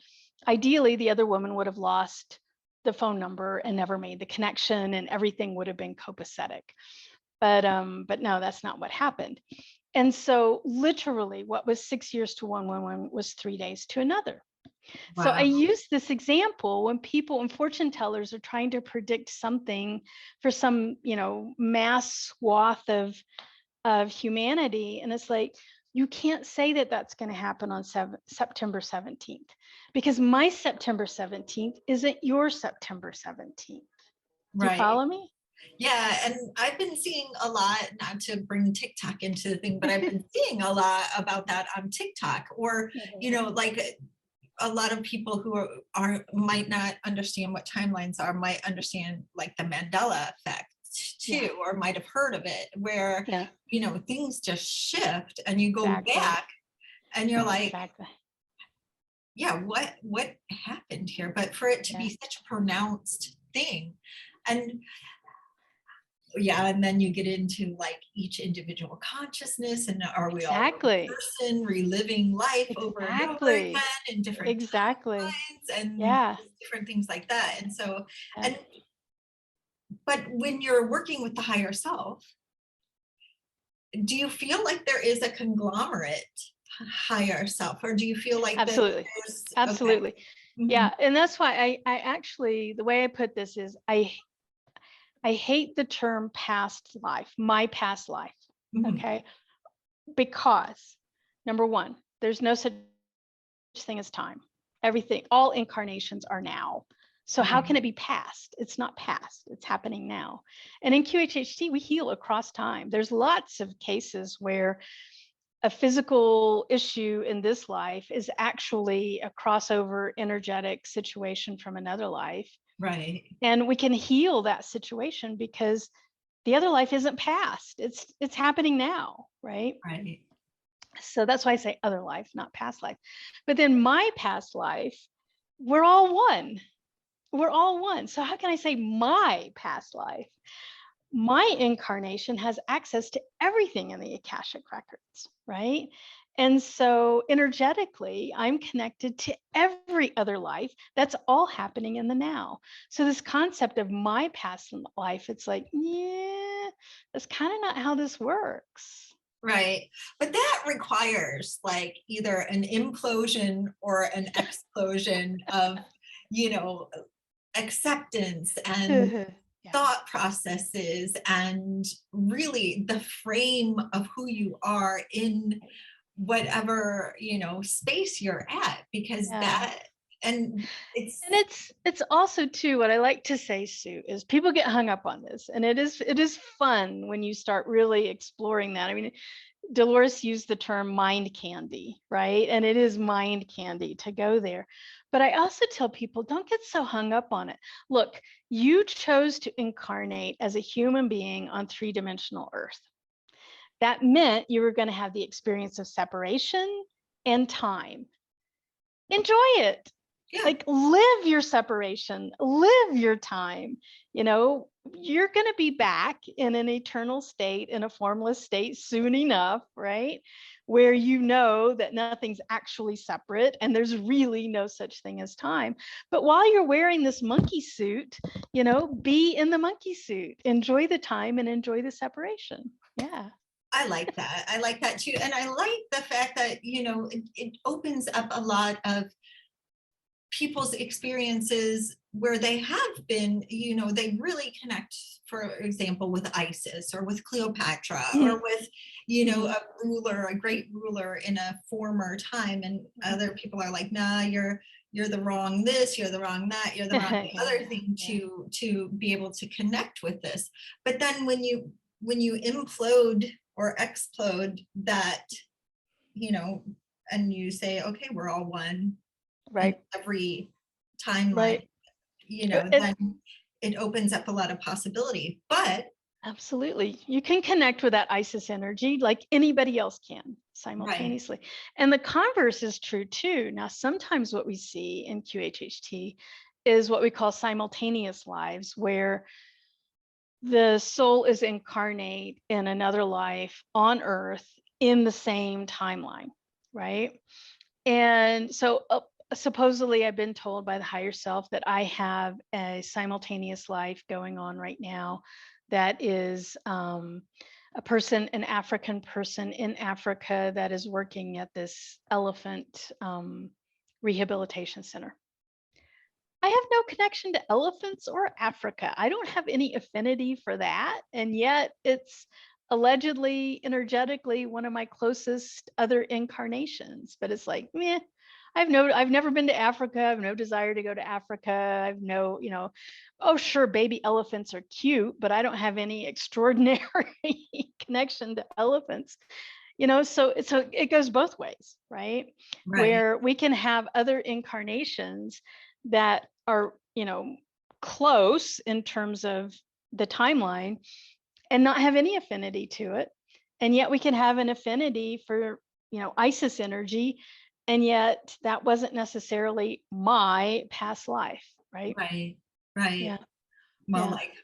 ideally, the other woman would have lost the phone number and never made the connection, and everything would have been copacetic. But no, that's not what happened. And so literally what was 6 years to one woman was 3 days to another. So I
wow.
use this example when people and fortune tellers are trying to predict something for some, mass swath of humanity. And it's like, you can't say that that's going to happen on September 17th, because my September 17th isn't your September 17th. Do you
Right.
follow me?
Yeah, and I've been seeing a lot, not to bring TikTok into the thing, but I've been seeing a lot about that on TikTok, or,
Mhm.
like a lot of people who might not understand what timelines are, might understand like the Mandela effect
Yeah.
too, or might have heard of it, where,
Yeah.
things just shift and you go
Exactly.
back and you're like,
Exactly.
yeah, what happened here? But for it to
Yeah.
be such a pronounced thing. And yeah, and then you get into like each individual consciousness, and are we all one
Exactly.
person reliving life over and over again
Exactly.
in different
Exactly.
timelines and
Yeah.
different things like that. And so,
Yeah.
and but when you're working with the higher self, do you feel like there is a conglomerate higher self, or do you feel like that
Absolutely.
there's, okay.
Absolutely.
Mhm.
Yeah. And that's why I actually, the way I put this is I hate the term past life, my past life.
Mhm.
Okay. Because number one, there's no such thing as time. Everything, all incarnations are now. So how can it be past? It's not past, it's happening now. And in QHHT, we heal across time. There's lots of cases where a physical issue in this life is actually a crossover energetic situation from another life.
Right.
And we can heal that situation because the other life isn't past. It's happening now, right?
Right.
So that's why I say other life, not past life. But then my past life, we're all one. We're all one. So how can I say my past life? My incarnation has access to everything in the Akashic records, right? And so energetically, I'm connected to every other life. That's all happening in the now. So this concept of my past life, it's like, yeah, that's kind of not how this works.
Right. But that requires like either an implosion or an explosion of, you know, acceptance and
Yeah.
thought processes and really the frame of who you are in whatever, you know, space you're at, because
Yeah.
that, and it's,
And it's also too, what I like to say, Sue, is people get hung up on this, and it is fun when you start really exploring that. I mean, Dolores used the term mind candy, right? And it is mind candy to go there. But I also tell people, don't get so hung up on it. Look, you chose to incarnate as a human being on three-dimensional Earth. That meant you were going to have the experience of separation and time. Enjoy it.
yeah,
Like, live your separation, live your time. You know, you're going to be back in an eternal state, in a formless state soon enough, right? Where you know that nothing's actually separate and there's really no such thing as time. But while you're wearing this monkey suit, you know, be in the monkey suit, enjoy the time and enjoy the separation. Yeah.
I like that. I like that too. And I like the fact that, you know, it opens up a lot of people's experiences where they have been, you know, they really connect, for example, with Isis or with Cleopatra or with, you know, a ruler, a great ruler in a former time. And other people are like, nah, you're the wrong this, you're the wrong that, you're the wrong the other thing to be able to connect with this. But then when you implode or explode that, you know, and you say, okay, we're all one, in
Right.
every timeline,
Right.
you know,
It,
then it opens up a lot of possibility. But
Absolutely. You can connect with that Isis energy like anybody else can
right,
simultaneously. And the converse is true too. Now, sometimes what we see in QHHT is what we call simultaneous lives, where the soul is incarnate in another life on Earth in the same timeline, right? And so supposedly I've been told by the higher self that I have a simultaneous life going on right now that is a person, an African person in Africa that is working at this elephant rehabilitation center. I have no connection to elephants or Africa. I don't have any affinity for that. And yet it's allegedly, energetically, one of my closest other incarnations. But it's like, meh, I've never been to Africa. I have no desire to go to Africa. I've no, you know, oh, sure, baby elephants are cute, but I don't have any extraordinary connection to elephants. You know, so it goes both ways, right?
right,
Where we can have other incarnations that are, you know, close in terms of the timeline and not have any affinity to it. And yet we can have an affinity for, you know, Isis energy. And yet that wasn't necessarily my past life, right?
right, right.
Yeah.
Well,
Yeah.
like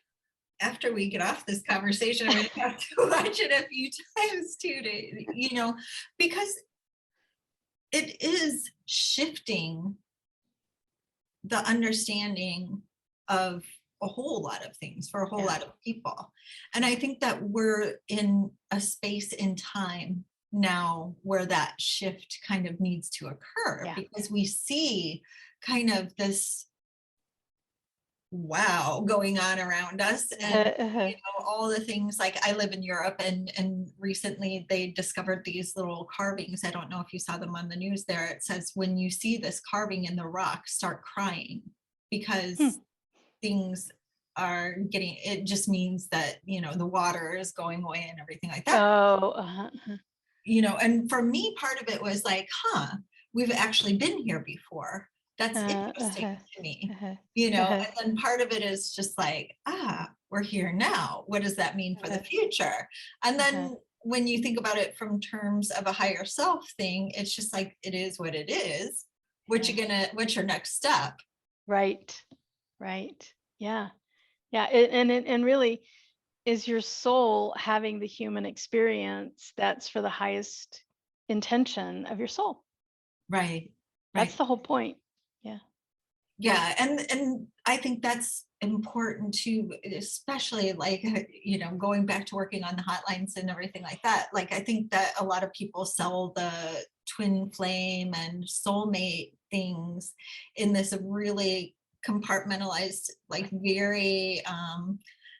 after we get off this conversation, I'm going to have to watch it a few times too, to, you know, because it is shifting the understanding of a whole lot of things for a whole
Yeah.
lot of people. And I think that we're in a space in time now where that shift kind of needs to occur,
Yeah.
because we see kind of this wow going on around us, and you know, all the things. Like, I live in Europe, and recently they discovered these little carvings. I don't know if you saw them on the news there. It says, when you see this carving in the rock, start crying, because things are getting, it just means that, you know, the water is going away and everything like that.
Oh,
You know, and for me, part of it was like, we've actually been here before. That's interesting to me, you know. And then part of it is just like, we're here now. What does that mean for the future? And then when you think about it from terms of a higher self thing, it's just like, it is what it is. What's your next step?
Right. Yeah. And really, is your soul having the human experience that's for the highest intention of your soul?
Right.
That's the whole point.
Yeah. And I think that's important too, especially like, you know, going back to working on the hotlines and everything like that. Like, I think that a lot of people sell the twin flame and soulmate things in this really compartmentalized, like very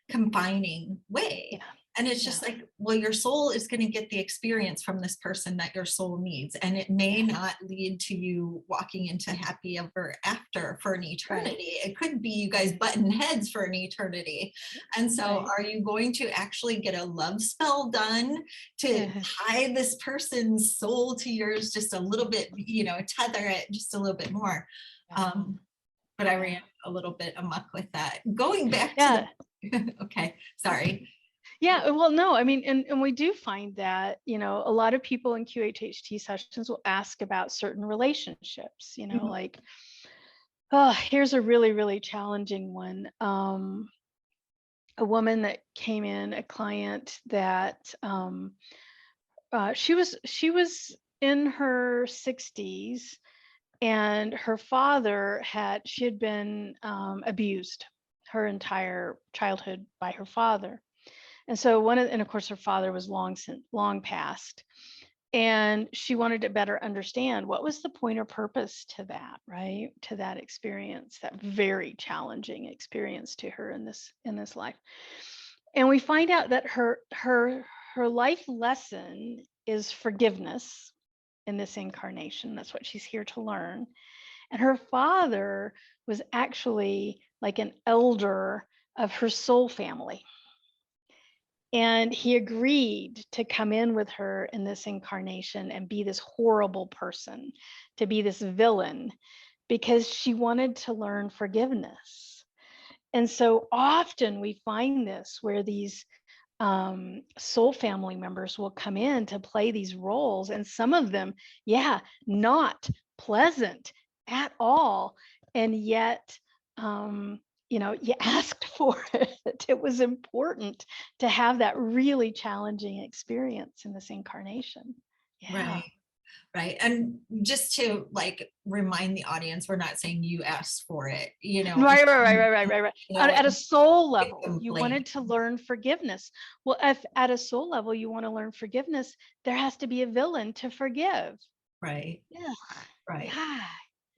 confining way. And it's just like, well, your soul is going to get the experience from this person that your soul needs. And it may not lead to you walking into happy ever after for an eternity. It could be you guys button heads for an eternity. And so are you going to actually get a love spell done to tie this person's soul to yours just a little bit, you know, tether it just a little bit more? But I ran a little bit amok with that. Going back to okay, sorry.
Yeah, well, no, I mean, and we do find that, you know, a lot of people in QHHT sessions will ask about certain relationships, you know, like, oh, here's a really, really challenging one. A woman that came in, a client that she was in her 60s, and her father she had been abused her entire childhood by her father. And so and of course her father was long past, and she wanted to better understand what was the point or purpose to that, right? To that experience, that very challenging experience to her in this life. And we find out that her life lesson is forgiveness in this incarnation. That's what she's here to learn. And her father was actually like an elder of her soul family. And he agreed to come in with her in this incarnation and be this horrible person, to be this villain, because she wanted to learn forgiveness. And so often we find this where these soul family members will come in to play these roles, and some of them, not pleasant at all. And yet, you know, you asked for it. It was important to have that really challenging experience in this incarnation.
Right. And just to like remind the audience, we're not saying you asked for it, you know.
Right.
You know,
At a soul level, you
blame.
wanted to learn forgiveness. Well, if at a soul level you want to learn forgiveness, there has to be a villain to forgive.
Right. Right.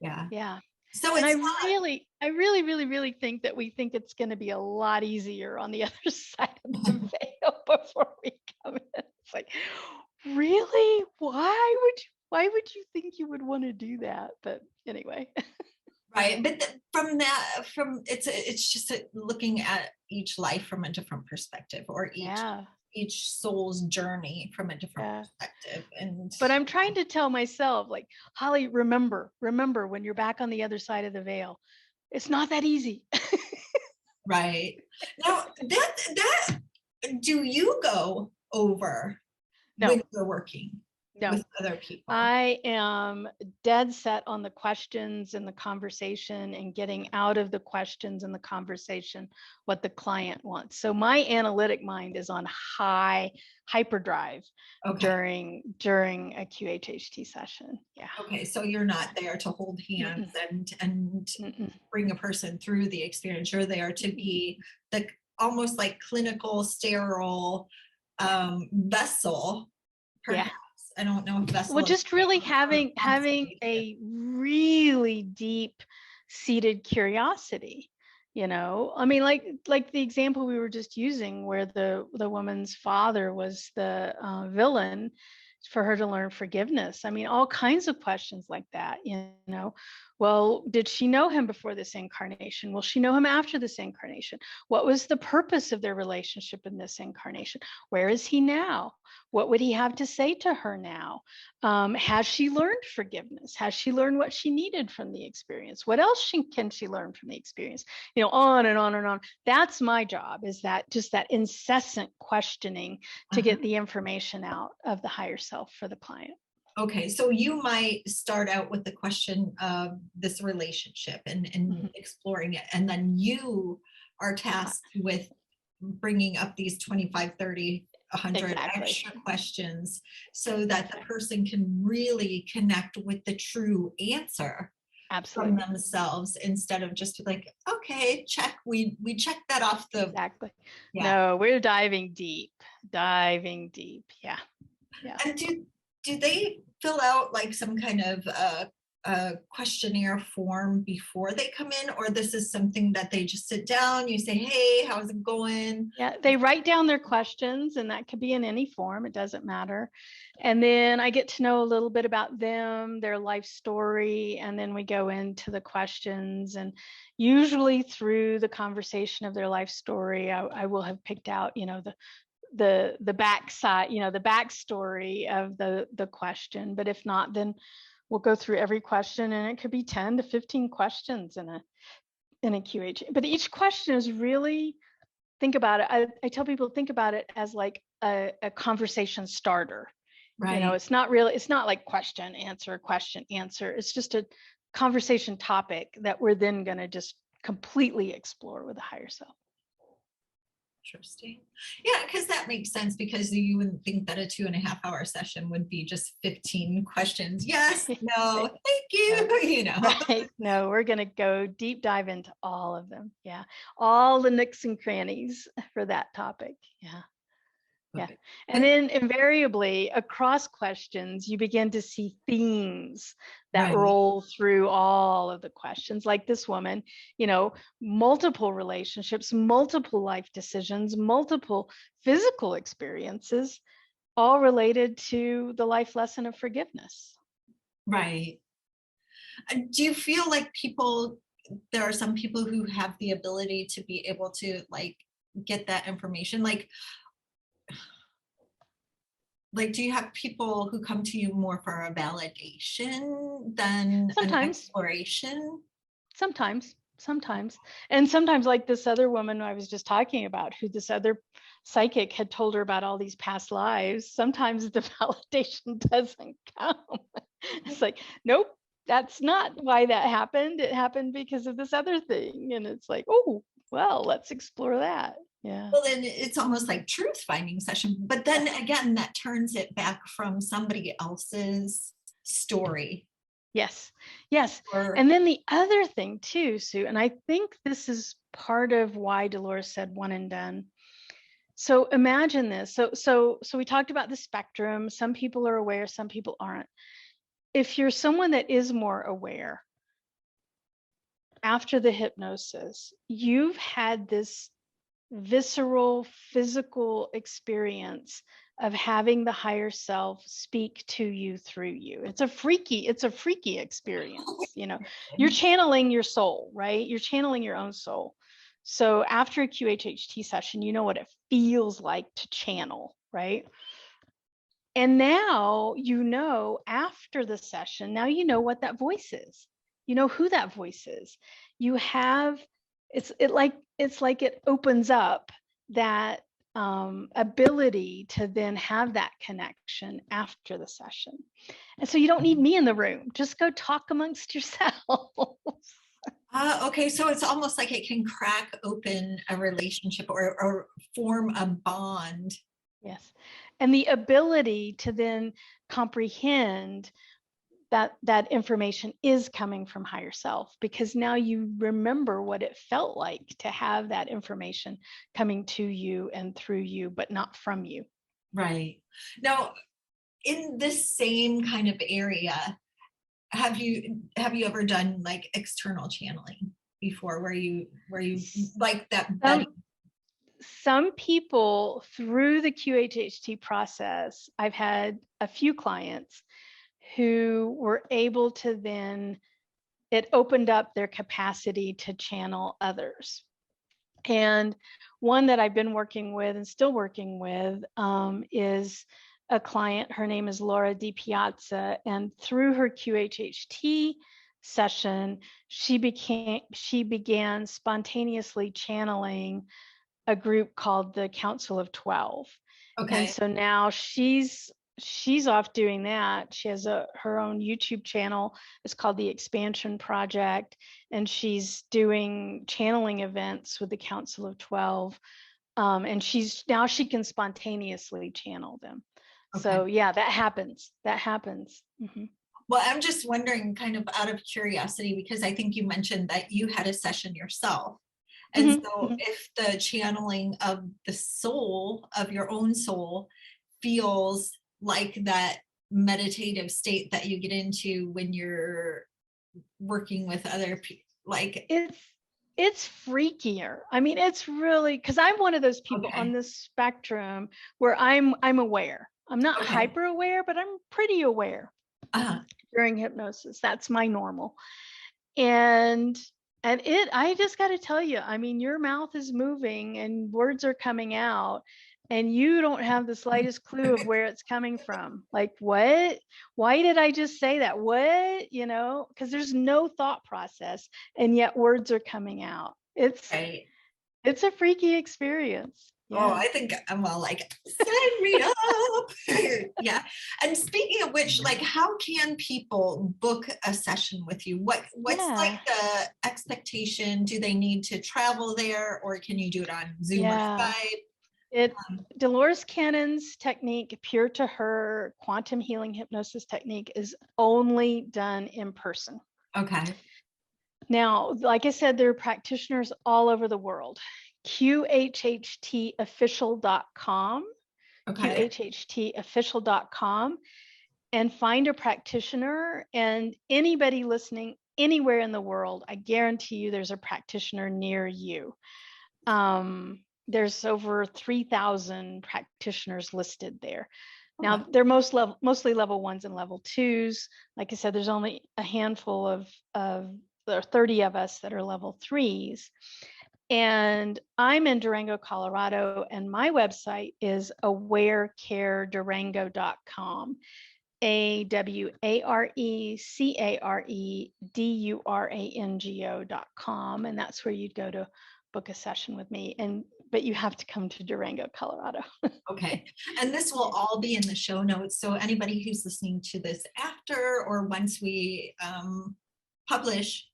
Yeah.
So
and
it's
I really think that we think it's going to be a lot easier on the other side of the veil before we come in. It's like, really? Why would you think you would want to do that? But anyway.
Right. But it's just looking at each life from a different perspective, or each soul's journey from a different perspective.
But I'm trying to tell myself, like, Holly, remember when you're back on the other side of the veil, it's not that easy.
Right. Now that do you go over when you're working?
No,
with other people.
I am dead set on the questions and the conversation and getting out of the questions and the conversation what the client wants. So my analytic mind is on high hyperdrive
Okay.
during a QHHT session. Yeah.
Okay. So you're not there to hold hands and
Mm-mm.
bring a person through the experience. You're there to be the almost like clinical sterile vessel,
Yeah.
perhaps. I don't know if vessel
Well,
is
just really having
conversation.
a really deep seated curiosity. I mean, like the example we were just using, where the woman's father was the villain for her to learn forgiveness. I mean, all kinds of questions like that. Well, did she know him before this incarnation? Will she know him after this incarnation? What was the purpose of their relationship in this incarnation? Where is he now? What would he have to say to her now? Has she learned forgiveness? Has she learned what she needed from the experience? What else can she learn from the experience? On and on and on. That's my job, is that just that incessant questioning to get the information out of the higher self for the client.
Okay, so you might start out with the question of this relationship and exploring it, and then you are tasked with bringing up these 25, 30, 100
Exactly.
extra questions so that the person can really connect with the true answer from
Absolutely.
themselves, instead of just like, okay, check, we checked that off the.
Exactly.
Yeah.
No, we're diving deep. Yeah. Yeah.
And do they fill out like some kind of questionnaire form before they come in, or this is something that they just sit down, you say, hey, how's it going?
Yeah, they write down their questions, and that could be in any form, it doesn't matter. And then I get to know a little bit about them, their life story, and then we go into the questions. And usually through the conversation of their life story, I will have picked out, the backside, the backstory of the question. But if not, then we'll go through every question, and it could be 10 to 15 questions in a QH. But each question is really, think about it. I tell people, think about it as like a conversation starter.
Right.
It's not like question, answer. It's just a conversation topic that we're then going to just completely explore with the higher self.
Interesting. Yeah, because that makes sense, because you wouldn't think that a 2.5-hour session would be just 15 questions. Yes, no, thank you.
Right. No, we're going to go deep dive into all of them. Yeah. All the nooks and crannies for that topic. Yeah. Yeah. And then invariably across questions, you begin to see themes that roll through all of the questions. Like this woman, multiple relationships, multiple life decisions, multiple physical experiences, all related to the life lesson of forgiveness.
Right. Do you feel like there are some people who have the ability to be able to like get that information? Like, do you have people who come to you more for a validation than an exploration?
Sometimes. And sometimes, like this other woman I was just talking about, who this other psychic had told her about all these past lives, sometimes the validation doesn't come. It's like, nope, that's not why that happened. It happened because of this other thing. And it's like, oh, well, let's explore that. Yeah.
Well, then it's almost like truth finding session, but then again, that turns it back from somebody else's story.
Yes. And then the other thing too, Sue, and I think this is part of why Dolores said one and done. So imagine this. So we talked about the spectrum. Some people are aware, some people aren't. If you're someone that is more aware, after the hypnosis, you've had this visceral, physical experience of having the higher self speak to you through you. It's a freaky experience. You're channeling your soul, right? You're channeling your own soul. So after a QHHT session, you know what it feels like to channel, right? And now, after the session, now you know what that voice is. You know who that voice is. You have, it's like it opens up that ability to then have that connection after the session. And so you don't need me in the room. Just go talk amongst yourselves.
Okay, so it's almost like it can crack open a relationship or form a bond.
Yes. And the ability to then comprehend that information is coming from higher self, because now you remember what it felt like to have that information coming to you and through you, but not from you.
Right. Now, in this same kind of area, have you ever done like external channeling before, where you like that?
Some people through the QHHT process, I've had a few clients who were able to then, it opened up their capacity to channel others. And one that I've been working with and still working with is a client. Her name is Laura Di Piazza, and through her QHHT session, she began spontaneously channeling a group called the Council of 12.
Okay.
And so now she's off doing that. She has her own YouTube channel. It's called the Expansion Project, and she's doing channeling events with the Council of 12. And she can spontaneously channel them.
Okay.
So yeah, that happens. Mm-hmm.
Well, I'm just wondering, kind of out of curiosity, because I think you mentioned that you had a session yourself. And
Mm-hmm.
so if the channeling of the soul, of your own soul, feels like that meditative state that you get into when you're working with other people, like
it's freakier. I mean, it's really, because I'm one of those people on this spectrum where I'm aware. I'm not hyper aware, but I'm pretty aware during hypnosis. That's my normal. And I just got to tell you, I mean, your mouth is moving and words are coming out, and you don't have the slightest clue of where it's coming from. Like, what? Why did I just say that? What? You know, because there's no thought process, and yet words are coming out. It's a freaky experience. Yeah.
Oh, I think I'm all like, sign me up. Yeah. And speaking of which, like, how can people book a session with you? What's like the expectation? Do they need to travel there, or can you do it on Zoom or Skype?
Dolores Cannon's technique, Pure to Her Quantum Healing Hypnosis Technique, is only done in person.
Okay.
Now, like I said, there are practitioners all over the world. QHHTofficial.com, QHHTofficial.com, and find a practitioner. And anybody listening anywhere in the world, I guarantee you there's a practitioner near you. There's over 3,000 practitioners listed there. Now, they're mostly level 1s and level 2s. Like I said, there's only a handful of there are 30 of us that are level 3s. And I'm in Durango, Colorado, and my website is awarecaredurango.com, awarecaredurango.com, and that's where you'd go to book a session with me. But you have to come to Durango, Colorado.
Okay. And this will all be in the show notes. So anybody who's listening to this after or once we publish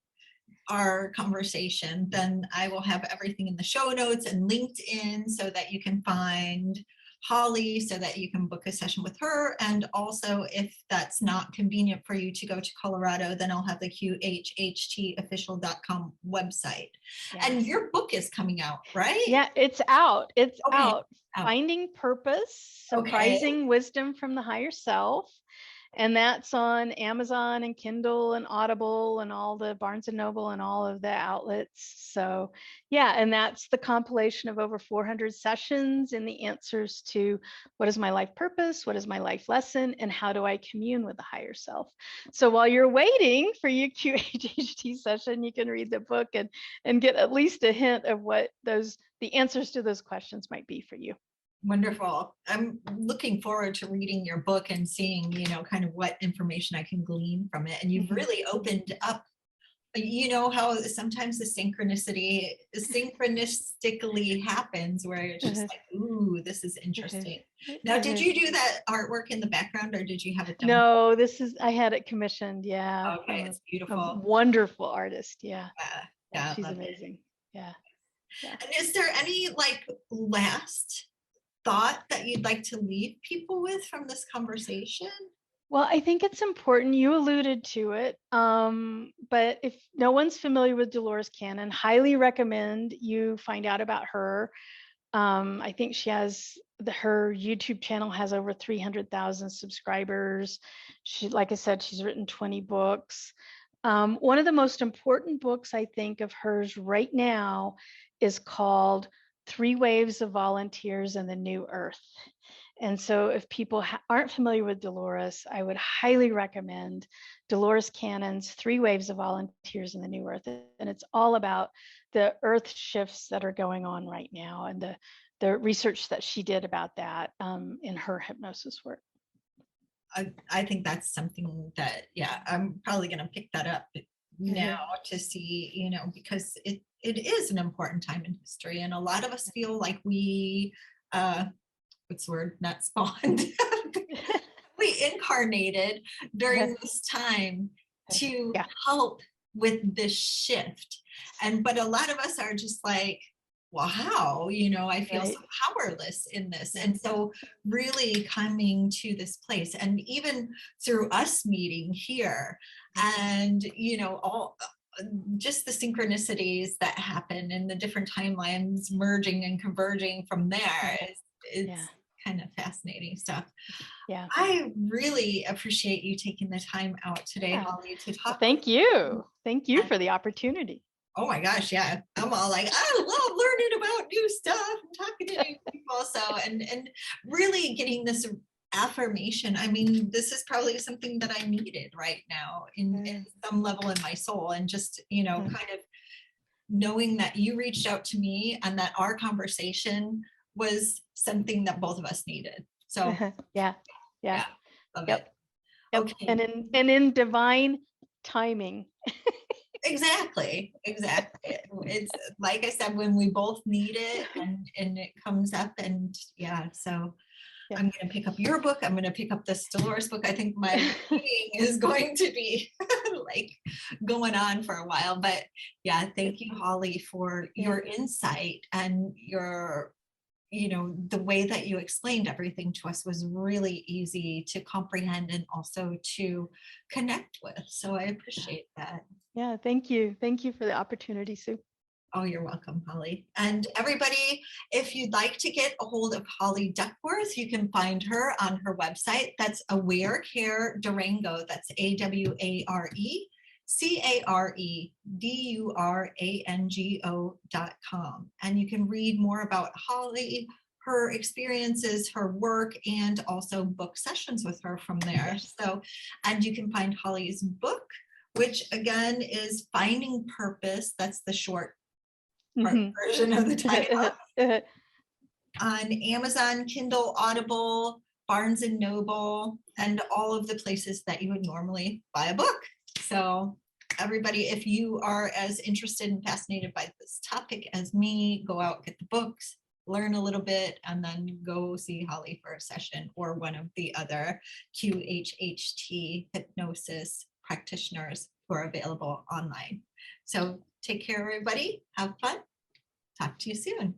our conversation, then I will have everything in the show notes and linked in so that you can find Holly, so that you can book a session with her. And also, if that's not convenient for you to go to Colorado, then I'll have the QHHTofficial.com website. Yes. And your book is coming out, right?
Yeah, it's out. It's out. Finding Purpose, Surprising Wisdom from the Higher Self. And that's on Amazon and Kindle and Audible and all the Barnes and Noble and all of the outlets. So yeah, and that's the compilation of over 400 sessions and the answers to what is my life purpose, what is my life lesson, and how do I commune with the higher self. So while you're waiting for your QHHT session, you can read the book and get at least a hint of what the answers to those questions might be for you.
Wonderful. I'm looking forward to reading your book and seeing, kind of what information I can glean from it. And you've really opened up you know how sometimes the synchronistically happens where it's just like, ooh, this is interesting. Now, did you do that artwork in the background or did you have it done?
No, I had it commissioned. Yeah.
Okay,
From
it's
a
beautiful.
wonderful artist. Yeah.
Yeah, I
She's
love it.
amazing. Yeah. Yeah.
And is there any like last thought that you'd like to leave people with from this conversation?
Well, I think it's important. You alluded to it, but if no one's familiar with Dolores Cannon, highly recommend you find out about her. I think she has her YouTube channel has over 300,000 subscribers. She, like I said, she's written 20 books. One of the most important books I think of hers right now is called Three Waves of Volunteers and the New Earth. And so if people aren't familiar with Dolores, I would highly recommend Dolores Cannon's Three Waves of Volunteers in the New Earth. And it's all about the earth shifts that are going on right now and the research that she did about that in her hypnosis work.
I think that's something that, yeah, I'm probably going to pick that up now to see, you know, because it is an important time in history. And a lot of us feel like we, what's the word, not spawned, we incarnated during this time to help with this shift. But a lot of us are just like, well, how, you know, I feel so powerless in this. And so really coming to this place, and even through us meeting here and, you know, all just the synchronicities that happen and the different timelines merging and converging from there, it's kind of fascinating stuff.
Yeah.
I really appreciate you taking the time out today, Holly, to talk.
Thank you. Thank you for the opportunity.
Oh my gosh, yeah. I'm all like, I love learning about new stuff and talking to new people. So, and really getting this affirmation. I mean, this is probably something that I needed right now in some level in my soul. And just, you know, kind of knowing that you reached out to me and that our conversation was something that both of us needed. So
yeah.
Love it.
Okay. And in divine timing.
Exactly. It's like I said, when we both need it and it comes up, and so I'm going to pick up your book. I'm going to pick up this Dolores book. I think my reading is going to be like going on for a while, but thank you, Holly, for your insight and your, you know, the way that you explained everything to us was really easy to comprehend and also to connect with. So I appreciate that.
Yeah, thank you. Thank you for the opportunity, Sue.
Oh, you're welcome, Holly. And everybody, if you'd like to get a hold of Holly Duckworth, you can find her on her website. That's Aware Care Durango. That's AwareCareDurango.com. And you can read more about Holly, her experiences, her work, and also book sessions with her from there. So, and you can find Holly's book, which again is Finding Purpose. That's the short version of the title. On Amazon, Kindle, Audible, Barnes and Noble, and all of the places that you would normally buy a book. So everybody, if you are as interested and fascinated by this topic as me, go out, get the books, learn a little bit, and then go see Holly for a session or one of the other QHHT hypnosis practitioners who are available online. So take care, everybody. Have fun. Talk to you soon.